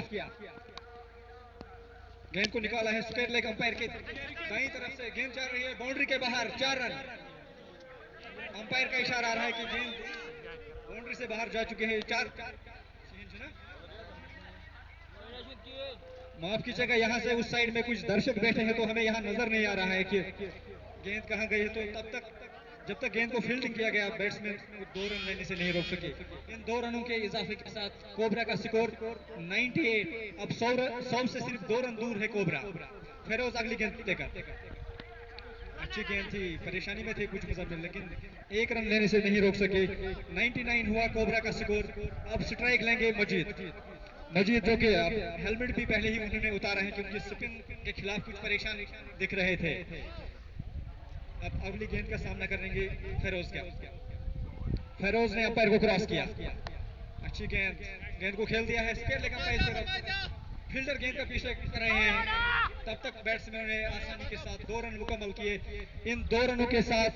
गेंद को निकाला है स्क्वायर लेग अंपायर के दाईं तरफ से। गेंद जा रही है बाउंड्री के बाहर, 4 रन। अंपायर का इशारा आ रहा है कि गेंद बाउंड्री से बाहर जा चुके हैं। 4 माफ कीजिएगा, यहाँ से उस साइड में कुछ दर्शक बैठे हैं तो हमें यहाँ नजर नहीं आ रहा है कि गेंद कहाँ गई है। तो तब तक जब तक गेंद को फील्डिंग किया गया, बैट्समैन 2 रन लेने से नहीं रोक सके। इन 2 रनों के इजाफे के साथ कोबरा का स्कोर 98। अब 100 से सिर्फ 2 रन दूर है कोबरा। फेरोज अगली गेंद देकर, अच्छी गेंद थी, परेशानी में थे कुछ मुजम्मिल, लेकिन 1 रन लेने से नहीं रोक सके। 99 हुआ कोबरा का स्कोर। अब स्ट्राइक लेंगे मजीद, जो कि हेलमेट भी पहले ही उन्होंने उतारा है क्योंकि स्पिन के खिलाफ कुछ परेशान दिख रहे थे। अब अगली गेंद का सामना करेंगे फेरोज का। फेरोज ने अंपायर को क्रॉस किया, अच्छी गेंद को खेल दिया है स्क्वायर लेग अंपायर की तरफ। फील्डर गेंद का पीछे कर रहे हैं, तब तक बैट्समैन ने आसानी के साथ 2 रन मुकम्मल किए। इन 2 रनों के साथ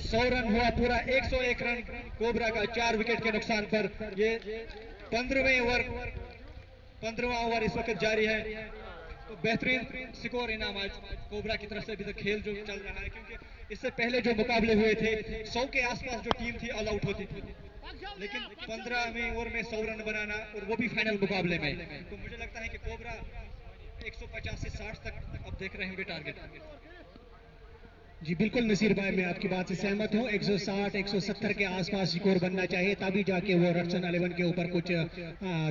100 रन हुआ पूरा। 101 रन कोबरा का 4 विकेट के नुकसान पर। ये 15वां ओवर इस वक्त जारी है। तो बेहतरीन स्कोर इनाम आज कोबरा की तरफ से अभी तक खेल जो चल रहा है, क्योंकि इससे पहले जो मुकाबले हुए थे 100 के आसपास जो टीम थी ऑल आउट होती थी, लेकिन 15वें ओवर में 100 रन बनाना और वो भी फाइनल मुकाबले में, तो मुझे लगता है कि कोबरा 150 से 60 तक अब देख रहे होंगे टारगेट। जी बिल्कुल नसीर भाई, मैं आपकी बात से सहमत हूँ। 160 170 के आसपास स्कोर बनना चाहिए, तभी जाके वो रक्षण 11 के ऊपर कुछ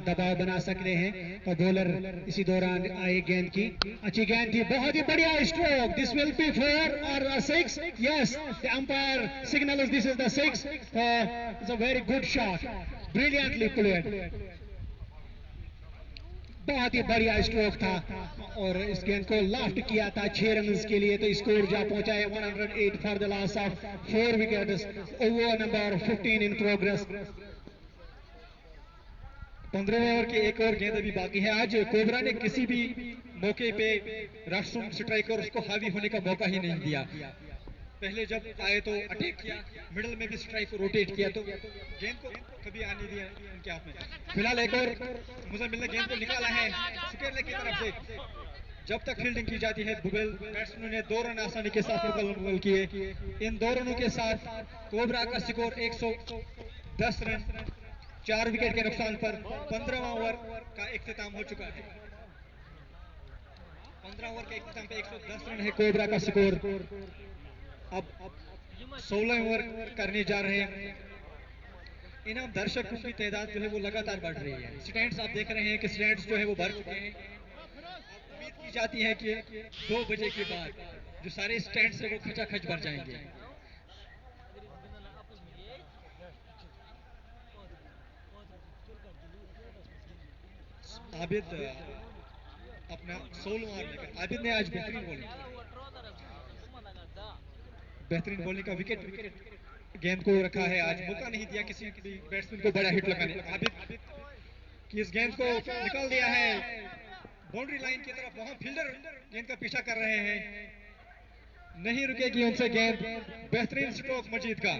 दबाव बना सकते हैं। और बॉलर इसी दौरान आए गेंद की, अच्छी गेंद थी, बहुत ही बढ़िया स्ट्रोक। दिस विल बी 4 और 6। Yes, the umpire signal this is the 6। It's a very good shot, brilliantly played, बहुत ही बढ़िया स्ट्रोक था। और इस गेंद को लाफ्ट किया था 6 रन के लिए। तो स्कोर जा पहुंचा है 108 for the loss of 4 wickets. Over number 15 in progress. 15वें ओवर की एक और गेंद अभी बाकी है। आज कोबरा ने किसी भी मौके पे राष्ट्रम स्ट्राइकर उसको हावी होने का मौका ही नहीं दिया। पहले जब आए तो अटैक किया, मिडल में भी स्ट्राइक रोटेट किया, तो गेंद को कभी आने दिया उनके हाथ में। फिलहाल एक और मुजम्मिल ने गेंद को निकाला है स्क्वायर लेग की तरफ से। जब तक फील्डिंग की जाती है बुबेल बैट्समैन ने 2 रन आसानी के साथ मुकम्मल किए। इन 2 रनों के साथ कोबरा का स्कोर 110 रन 4 विकेट के नुकसान पर 15वां ओवर का इख्तिताम हो चुका है। 15 ओवर के इख्तिताम पे 110 रन है कोबरा का स्कोर। अब 16 ओवर करने जा रहे हैं। इनाम दर्शकों की तादाद जो है वो लगातार बढ़ रही है। स्टैंड्स आप देख रहे हैं कि स्टैंड्स जो है वो भर चुके हैं। उम्मीद की जाती है कि 2 बजे के बाद जो सारे स्टैंड्स है वो खचाखच भर जाएंगे। आबिद अपना 16वां ओवर, आबिद ने आज बेहतरीन बॉलिंग का विकेट गेंद को रखा है। आज मौका नहीं दिया किसी भी बैट्समैन को बड़ा हिट लगाने। आबिद की इस गेंद को निकाल दिया है बाउंड्री लाइन की तरफ। वहां फील्डर गेंद का पीछा कर रहे हैं, नहीं रुकेगी उनसे गेंद। बेहतरीन स्ट्रोक मजीद का।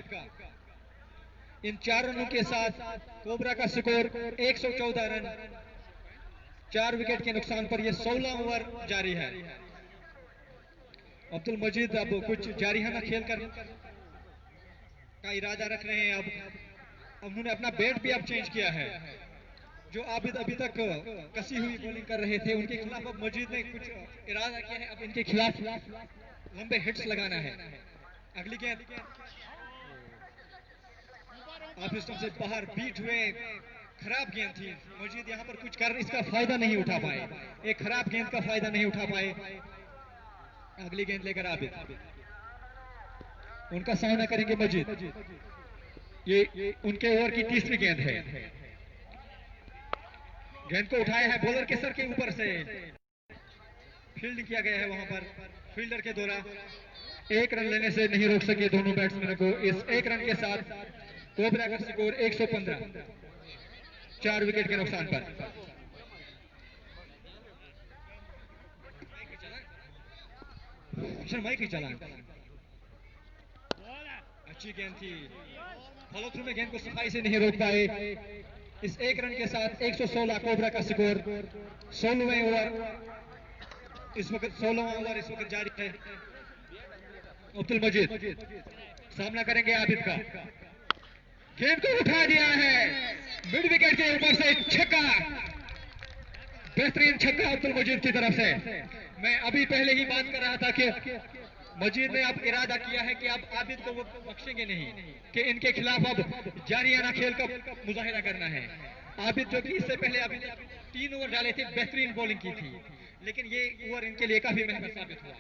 इन 4 रनों के साथ कोबरा का स्कोर 114 रन 4 विकेट के नुकसान पर। यह 16 ओवर जारी है। अब्दुल मजीद अब कुछ जारिहाना खेल कर का इरादा रख रहे हैं। अब उन्होंने अपना बैट भी अब चेंज किया है। जो आबिद अभी तक कसी हुई बॉलिंग कर रहे थे उनके खिलाफ अब मजीद ने कुछ इरादा किया है। अब इनके खिलाफ लंबे हिट्स लगाना है। अगली गेंद ऑफ स्टंप से बाहर बीट हुए, खराब गेंद थी। मजीद यहाँ पर कुछ कर इसका फायदा नहीं उठा पाए, एक खराब गेंद का फायदा नहीं उठा पाए। अगली गेंद लेकर आबिद, उनका सामना करेंगे मजीद। ये उनके ओवर की तीसरी गेंद है। गेंद को उठाया है बॉलर के सर के ऊपर से, फील्ड किया गया है वहां पर फील्डर के द्वारा। एक रन लेने से नहीं रोक सके दोनों बैट्समैनों को। इस एक रन के साथ कोबरा का स्कोर 115, 4 विकेट के नुकसान पर। शर्मा की चालान, अच्छी गेंद थी, फॉलो थ्रू में गेंद को सफाई से नहीं रोक पाए। इस एक रन के साथ 116 कोबरा का स्कोर। 16वें ओवर इस वक्त जारी है। अब्दुल मजीद सामना करेंगे आबिद का, गेंद को उठा दिया है मिड विकेट के ऊपर से, छक्का, बेहतरीन छक्का अब्दुल मजीद की तरफ से। मैं अभी पहले ही बात कर रहा था कि मजीद ने अब इरादा किया है कि अब आबिद को वो बख्शेंगे नहीं, कि इनके खिलाफ अब जारियाना खेल का मुजाहिरा करना है। आबिद जो कि इससे पहले अभी 3 ओवर डाले थे, बेहतरीन बॉलिंग की थी, लेकिन ये ओवर इनके लिए काफी महंगा साबित हुआ।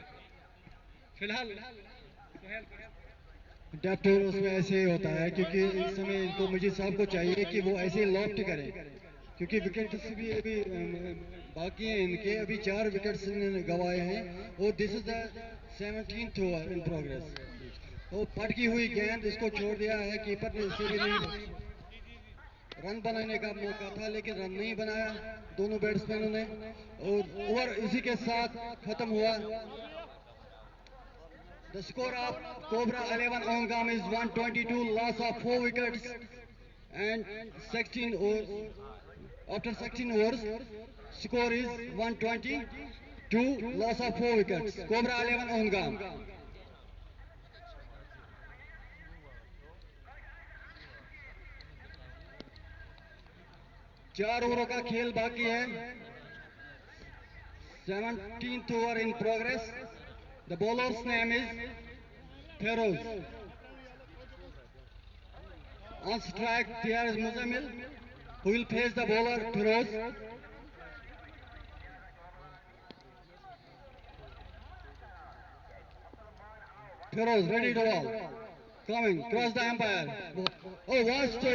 फिलहाल डेप्थ ओवर्स में ऐसे ही होता है, क्योंकि इस समय इनको मजीद साहब को चाहिए कि वो ऐसे लॉफ्ट करें, क्योंकि विकेट्स भी अभी बाकी हैं इनके, अभी 4 विकेट्स इन्होंने गंवाए हैं और this is the 17th over in progress. वो पटकी हुई गेंद इसको छोड़ दिया है कीपर ने, इससे भी नहीं रन बनाने का मौका था लेकिन रन नहीं बनाया दोनों बैट्समैनों ने, और ओवर इसी के साथ खत्म हुआ। The score of Cobra 11 Ongam is 122, loss of 4 wickets and 16 overs. After 16 overs, score is 122, loss of 4 wickets. Cobra 11 Ongam. चार ओवरों का खेल बाकी है। 17th over in progress. The bowler's name is Feroz. On strike there is Muzammil, who will face the bowler Feroz. Feroz ready to bowl. Coming, cross the umpire. Oh,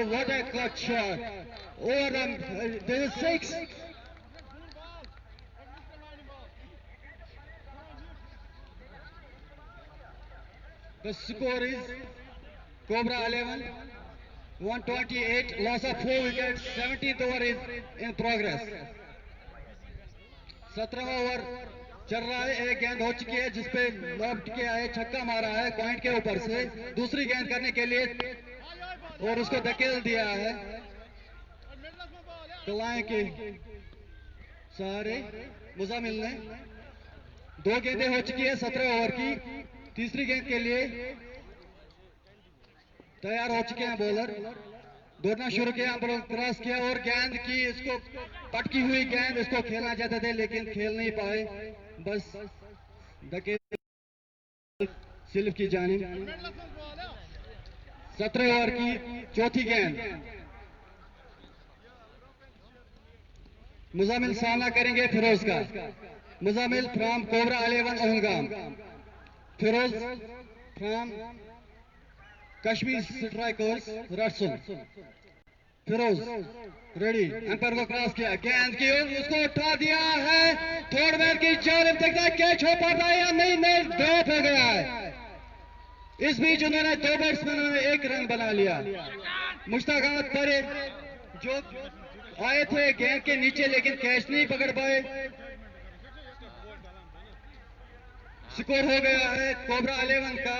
what a cut shot. Over them, there is 6. The score is Cobra 11, 128, loss of 4 wickets, 17th over is in progress. 17वां over चल रहा है, एक गेंद हो चुकी है जिसपे लॉफ्ट किया है, छक्का मारा है पॉइंट के ऊपर से, दूसरी गेंद करने के लिए और उसको धकेल दिया है कलाएं के सहारे मुजामिल ने। 2 गेंदें हो चुकी है 17 ओवर की, तीसरी गेंद के लिए तैयार हो चुके हैं बॉलर। दौड़ना शुरू किया, क्रॉस किया और गेंद की इसको पटकी हुई गेंद इसको खेलना चाहते थे लेकिन खेल नहीं पाए, बस धकेल सिल्फ की जानिब। 17 ओवर की चौथी गेंद, मुजामिल सामना करेंगे फिरोज का। Muzamil from cobra 11 Ohgam, Feroz from Kashmir strikers Ratsun. Feroz ready, umpire को क्रॉस किया, गेंद की उसको उठा दिया है, थर्ड मैन की जानिब तक कैच हो पा रहा है या नहीं, नहीं ड्रॉप हो गया है। इस बीच उन्होंने 2 बैट्समैनों ने 1 रन बना लिया। मुश्ताक अहमद परे जो आए थे गेंद के नीचे लेकिन कैच नहीं पकड़ पाए। स्कोर हो गया है कोबरा 11 का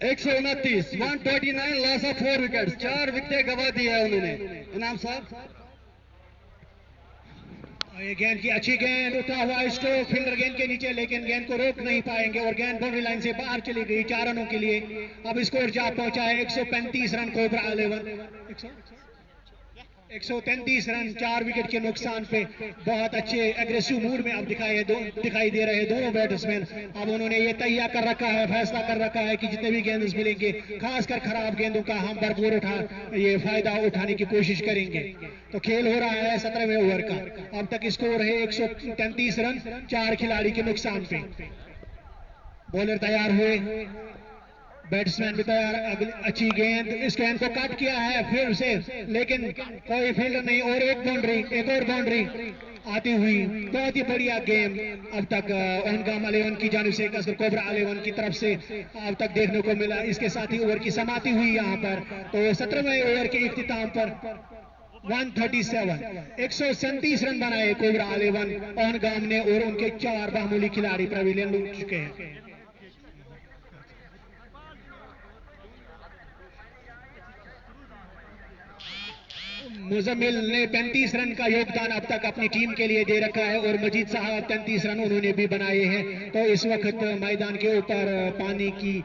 129, 129, लॉस ऑफ 4 विकेट्स, 4 विकेटें गवा दी है उन्होंने। इनाम साहब, ये गेंद की अच्छी गेंद, उठा हुआ स्ट्रोक फील्डर गेंद के नीचे, लेकिन गेंद को रोक नहीं पाएंगे और गेंद बाउंड्री लाइन से बाहर चली गई 4 रनों के लिए। अब स्कोर जा पहुंचा है 135 रन कोबरा 11, 133 रन 4 विकेट के नुकसान पे बहुत अच्छे एग्रेसिव मूड में अब दिखाई दे रहे हैं दोनों बैट्समैन। अब उन्होंने ये तैयार कर रखा है, फैसला कर रखा है कि जितने भी गेंद मिलेंगे खासकर खराब गेंदों का हम भरपूर ये फायदा उठाने की कोशिश करेंगे। तो खेल हो रहा है 17वें ओवर का। अब तक स्कोर है 133 रन 4 खिलाड़ी के नुकसान पे। बॉलर तैयार हुए, बैट्समैन भी तैयार। अच्छी गेंद, इस गेंद को कट किया है फिर से, लेकिन कोई फील्डर नहीं। और एक और बाउंड्री आती हुई। बहुत ही बढ़िया गेम अब तक ओहनगाम 11 की जानिब से, कोबरा 11 की तरफ से अब तक देखने को मिला। इसके साथ ही ओवर की समाप्ति हुई यहाँ पर। तो 17वें ओवर के इख्तिताम पर 137 रन बनाए कोबरा 11 ओहनगाम ने, और उनके 4 बामूली खिलाड़ी पवेलियन लूट चुके हैं। मुजम्मिल ने 35 रन का योगदान अब तक अपनी टीम के लिए दे रखा है, और मजीद साहब 33 रन उन्होंने भी बनाए हैं। तो इस वक्त मैदान के ऊपर पानी की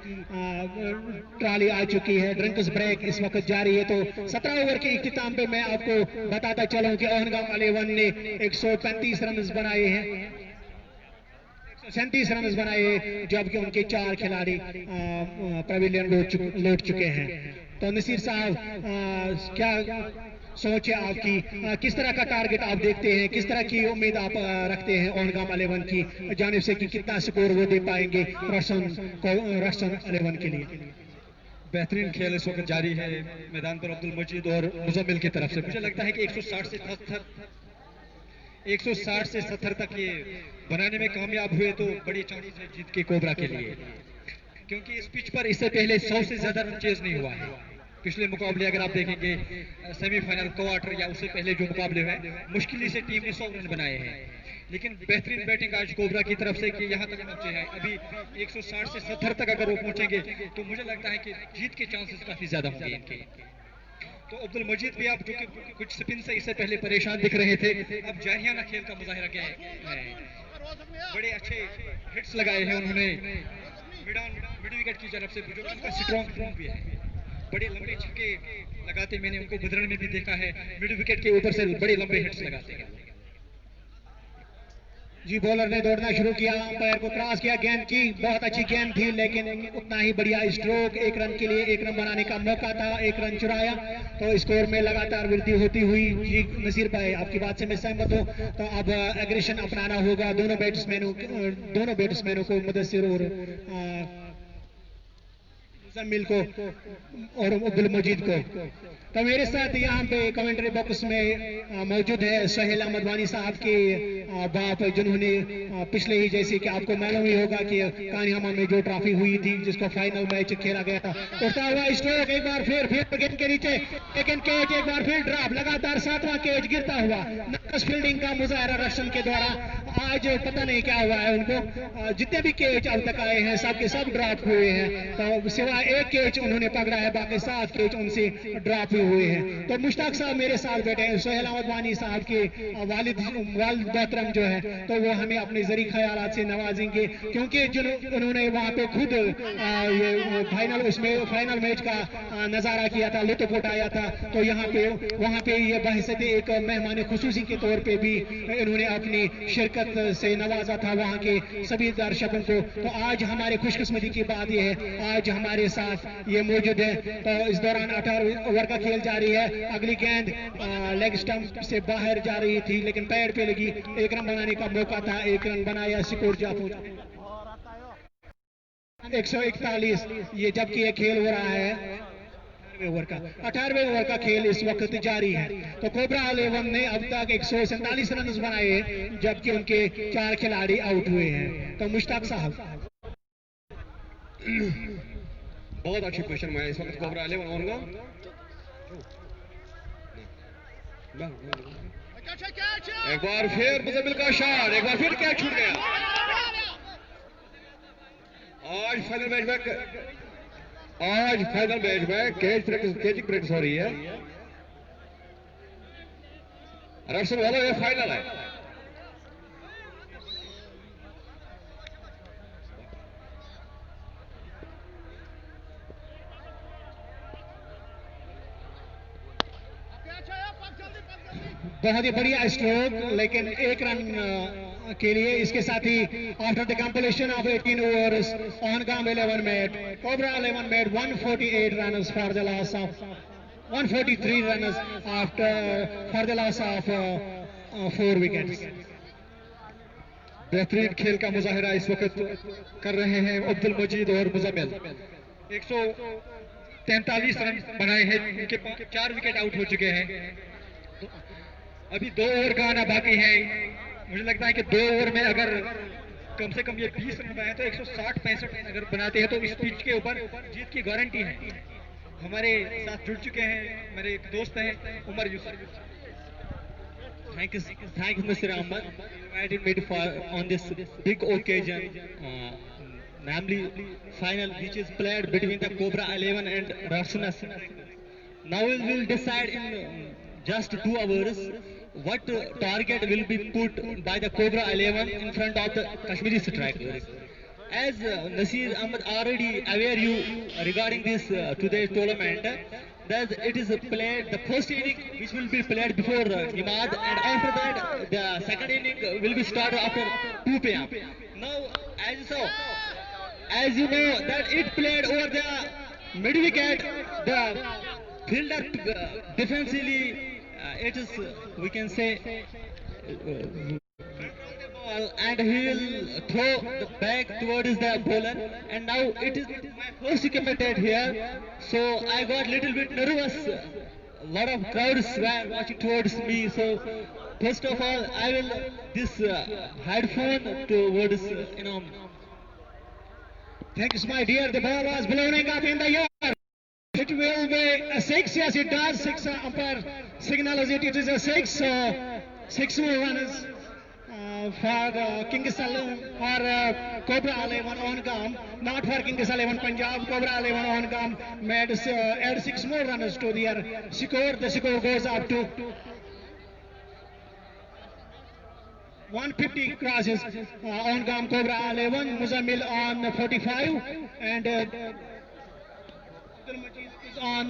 ट्राली आ चुकी है, ड्रिंक्स ब्रेक इस वक्त जारी है। तो 17 ओवर के इख्तिताम पे मैं आपको बताता चलूं कि ओहनगाम 11 ने 135 रन बनाए हैं, 37 रन बनाए, जबकि उनके 4 खिलाड़ी पवेलियन लौट चुके हैं। तो नसीर साहब क्या सोच है आपकी, किस तरह का टारगेट आप देखते हैं, किस तरह की उम्मीद आप रखते हैं ओहनगाम 11 की जानिब से कि कितना स्कोर वो दे पाएंगे रशन 11 के लिए? बेहतरीन खेल इस वक्त जारी है मैदान पर अब्दुल मजीद और मुजम्मिल की तरफ से। मुझे लगता है कि 160 से 70 तक ये बनाने में कामयाब हुए तो बड़ी चांस है जीत के कोबरा के लिए, क्योंकि इस पिच पर इससे पहले 100 से ज्यादा रन चेज नहीं हुआ है। पिछले मुकाबले अगर आप देखेंगे सेमीफाइनल, क्वार्टर या उससे पहले जो मुकाबले हुए मुश्किल से टीम ने 100 रन बनाए हैं। लेकिन बेहतरीन बैटिंग आज कोबरा की तरफ से कि यहाँ तक पहुंचे हैं। अभी 160 से 70 तक अगर वो पहुंचेंगे तो मुझे लगता है कि जीत के चांसेस काफी ज्यादा होंगे इनके। तो अब्दुल मजीद भी आप जो कि कुछ स्पिन से इससे पहले परेशान दिख रहे थे, अब जाहियाना खेल का मुजाहिरा किया है। बड़े अच्छे हिट्स लगाए हैं उन्होंने मिड विकेट की तरफ से, जो उनका स्ट्रॉन्ग फॉर्म भी है। बड़े लंबे छक्के लगाते मैंने उनको बदरण में भी देखा है, मिड विकेट के ऊपर से बड़े लंबे हिट्स लगाते हैं। जी, बॉलर ने दौड़ना शुरू किया, अंपायर को क्रॉस किया, गेंद की बहुत अच्छी गेंद थी, लेकिन उतना ही बढ़िया स्ट्रोक। 1 रन के लिए 1 रन बनाने का मौका था, 1 रन चुराया। तो स्कोर में लगातार वृद्धि होती हुई। जी नसीर भाई, आपकी बात से मैं सहमत हूँ। तो अब एग्रेशन अपनाना होगा दोनों बैट्समैनों को, मुदस्सिर और मुजम्मिल को और अब्दुल मजीद को। तो मेरे साथ यहाँ पे कमेंट्री बॉक्स में मौजूद है सोहेल अहमद वानी साहब के बाप, जिन्होंने पिछले ही, जैसे कि आपको मालूम ही होगा कि कानियामा में जो ट्रॉफी हुई थी जिसको फाइनल मैच खेला गया था, उठता हुआ स्ट्रोक एक बार फिर विकेट के नीचे, लेकिन कैच एक बार फिर ड्रॉप, लगातार 7वां कैच गिरता हुआ। नक्कस फील्डिंग का मुजाहरा रक्षण के द्वारा। आज पता नहीं क्या हुआ है उनको, जितने भी कैच अब तक आए हैं सब के सब ड्रॉप हुए हैं। तो सिवाय 1 कैच उन्होंने पकड़ा है, बाकी 7 कैच उनसे ड्रॉप हुए हैं। तो मुश्ताक साहब मेरे साथ बैठे हैं, सोहेल अहमद वानी साहब के वालिद मोहतरम जो है, तो वो हमें अपने जरी ख्यालात से नवाजेंगे, क्योंकि उन्होंने वहाँ पे खुद ये फाइनल मैच का नजारा किया था, लुत्फ उठाया था। तो यहाँ पे वहाँ पे ये बहसत एक मेहमान खुसूसी के तौर पे भी इन्होंने अपनी शिरकत से नवाजा था वहाँ के सभी दर्शकों को। तो आज हमारे खुशकिस्मती की बात यह है, आज हमारे साथ ये मौजूद है। तो इस दौरान 18 ओवर का खेल जारी है। अगली गेंद लेग स्टंप से बाहर जा रही थी, लेकिन पैर पे लगी। 1 रन बनाने का मौका था, 1 रन बनाया, स्कोर जा पहुंचा 141। ये जबकि ये खेल हो रहा है 18वें ओवर का खेल इस वक्त जारी है। तो कोबरा 11 ने अब तक 147 रन बनाए, जबकि उनके 4 खिलाड़ी आउट हुए हैं। तो मुश्ताक साहब, बहुत अच्छी पोजीशन में है इस वक्त कोबरा 11 होगा। एक बार फिर मुजम्मिल का शॉट, एक बार फिर कैच छूट गया। आज फाइनल मैच में कैचिंग प्रैक्टिस हो रही है। रक्षण वाला ये फाइनल है। बहुत ही बढ़िया स्ट्रोक, लेकिन एक रन के लिए। इसके साथ ही after the completion of 18 overs on Gam 11 made, Cobra 11 made 148 runs for the loss of 143 runs after for the loss of 4 wickets. बेहतरीन खेल का मुजाहिरा इस वक्त कर रहे हैं अब्दुल मजीद और मुजम्मिल। 143 रन बनाए हैं, उनके 4 विकेट आउट हो चुके हैं। अभी 2 ओवर का आना बाकी है। मुझे लगता है कि 2 ओवर में अगर कम से कम ये 20 रन बनाए तो 160-65 रन अगर बनाते हैं तो इस पिच के ऊपर जीत की गारंटी है। हमारे साथ जुड़ चुके हैं मेरे एक दोस्त हैं Umar Yusuf. Thank you, Mr. Ahmad, invited me on this big occasion, namely final, which is played between the Cobra 11 and Rasunas. Now we will decide in just 2 hours what target will be put by the Cobra 11 in front of the Kashmiri strikers. As Nasir Ahmad already aware you regarding this today's tournament, that it is played, the first inning which will be played before Nimad, and after that the second inning will be started after 2 p.m. Now, as you know that it played over the mid wicket, the fielder defensively it is we can say and he will throw the back towards the bowler, and now it is my first wicket here, so I got little bit nervous. A lot of crowds were watching towards me, so first of all I will this headphone towards Thanks, my dear. The ball was blowing up in the air. It will be a 6. Yes, it does. 6 umpire signals it. It is a 6. 6 more runs for King Saloon or Cobra 11 on Gam, not for King 11 Punjab. Cobra 11 on Gam made add 6 more runs to their score. The score goes up to 150 crosses on Gam. Cobra 11, Muzammil on 45, and is on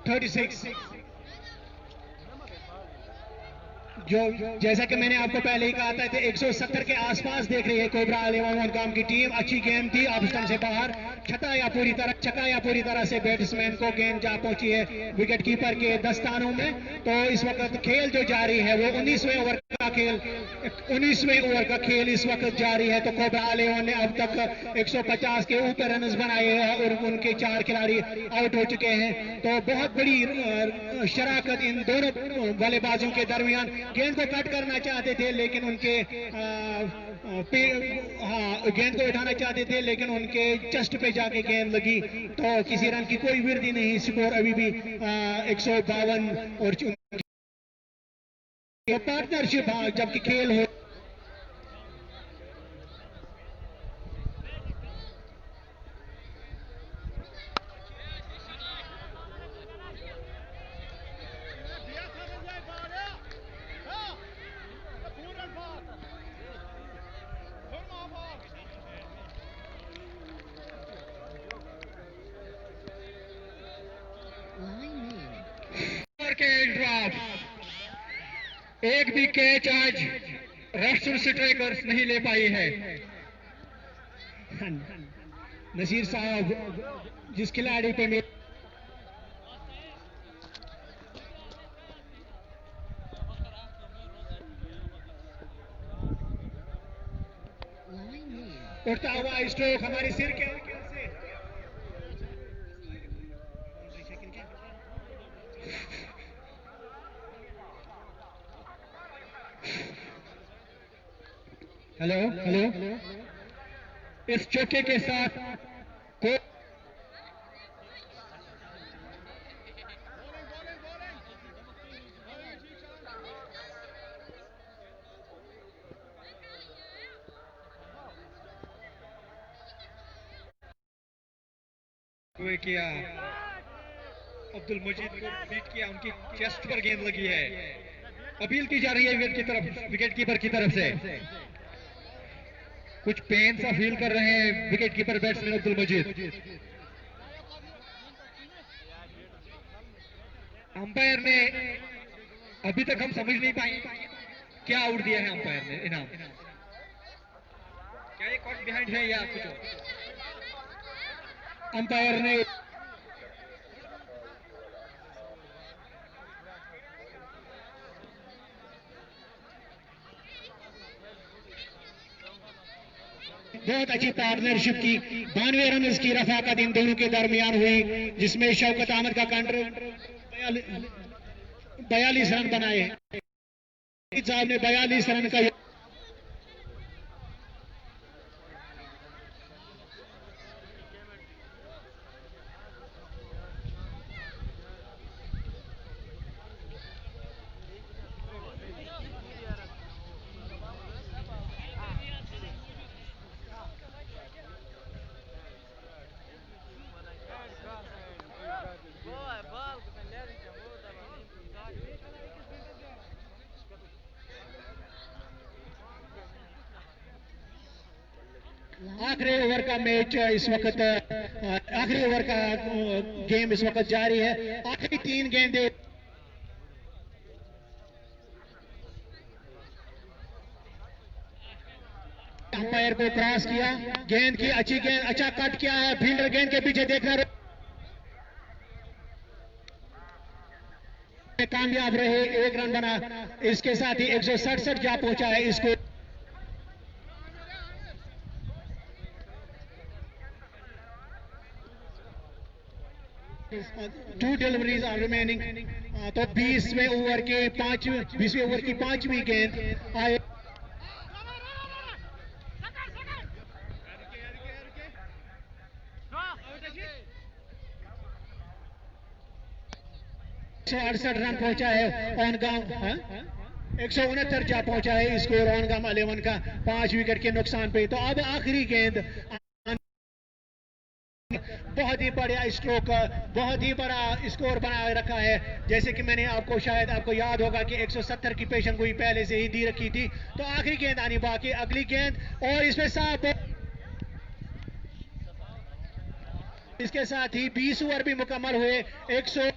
36. जो जैसा कि मैंने आपको पहले ही कहा था, 170 के आसपास देख रही है कोबरा 11 गांव की टीम। अच्छी गेंद थी, ऑफ स्टंप से बाहर, छकाया पूरी तरह से बैट्समैन को गेंद जा पहुंची है विकेट कीपर के दस्तानों में। तो इस वक्त खेल जो जारी है वो 19वें ओवर का खेल इस वक्त जारी है। तो कोबरा 11 ने अब तक 150 के ऊपर रन बनाए हैं और उनके 4 खिलाड़ी आउट हो चुके हैं। तो बहुत बड़ी शराकत इन दोनों बल्लेबाजों के दरमियान। गेंद को कट करना चाहते थे लेकिन उनके गेंद को उठाना चाहते थे लेकिन उनके चेस्ट पे जाके गेंद लगी, तो किसी रन की कोई वृद्धि नहीं। स्कोर अभी भी 152 और पार्टनरशिप जबकि खेल हो एक भी कैच आज राष्ट्रीय स्ट्राइकर्स नहीं ले पाई है। नसीर साहब जिस खिलाड़ी पे उठता हुआ स्ट्रोक हमारे सिर के से हेलो इस चौके के साथ को किया, अब्दुल मजीद को बीट किया, उनकी चेस्ट पर गेंद लगी है। अपील की जा रही है विकेट कीपर की तरफ से। कुछ पेन सा फील कर रहे हैं विकेट कीपर बैट्समैन अब्दुल मजीद। अंपायर ने अभी तक हम समझ नहीं पाए क्या आउट दिया है अंपायर ने इनाम। क्या ये कॉट बिहाइंड है या कुछ और? अंपायर ने बहुत अच्छी पार्टनरशिप की 92 रन की रफाकत इन दोनों के दरमियान हुई, जिसमें शौकत अहमद का काउंटर 42 रन बनाए। साहब ने 42 रन का आखिरी ओवर का मैच इस वक्त, आखिरी ओवर का गेम इस वक्त जारी है। आखिरी 3 गेंदें अंपायर को क्रॉस किया, गेंद की अच्छी गेंद, अच्छा कट किया है, फील्डर गेंद के पीछे देखना कामयाब रहे, 1 रन बना। इसके साथ ही 167 जा पहुंचा है इसको। Two deliveries are remaining. तो 20वें ओवर की 5वीं गेंद आए। रन पहुंचा है ऑनगाम, 169 जा पहुंचा है स्कोर ऑनगाम 11 का 5 विकेट के नुकसान पे। तो अब आखिरी गेंद, बहुत ही बढ़िया स्ट्रोक, बहुत ही बड़ा स्कोर बना रखा है। जैसे कि मैंने शायद आपको याद होगा कि 170 की पेशन गोई पहले से ही दी रखी थी। तो आखिरी गेंद आनी बाकी, अगली गेंद, और इसमें साफ, इसके साथ ही 20 ओवर भी मुकम्मल हुए। 100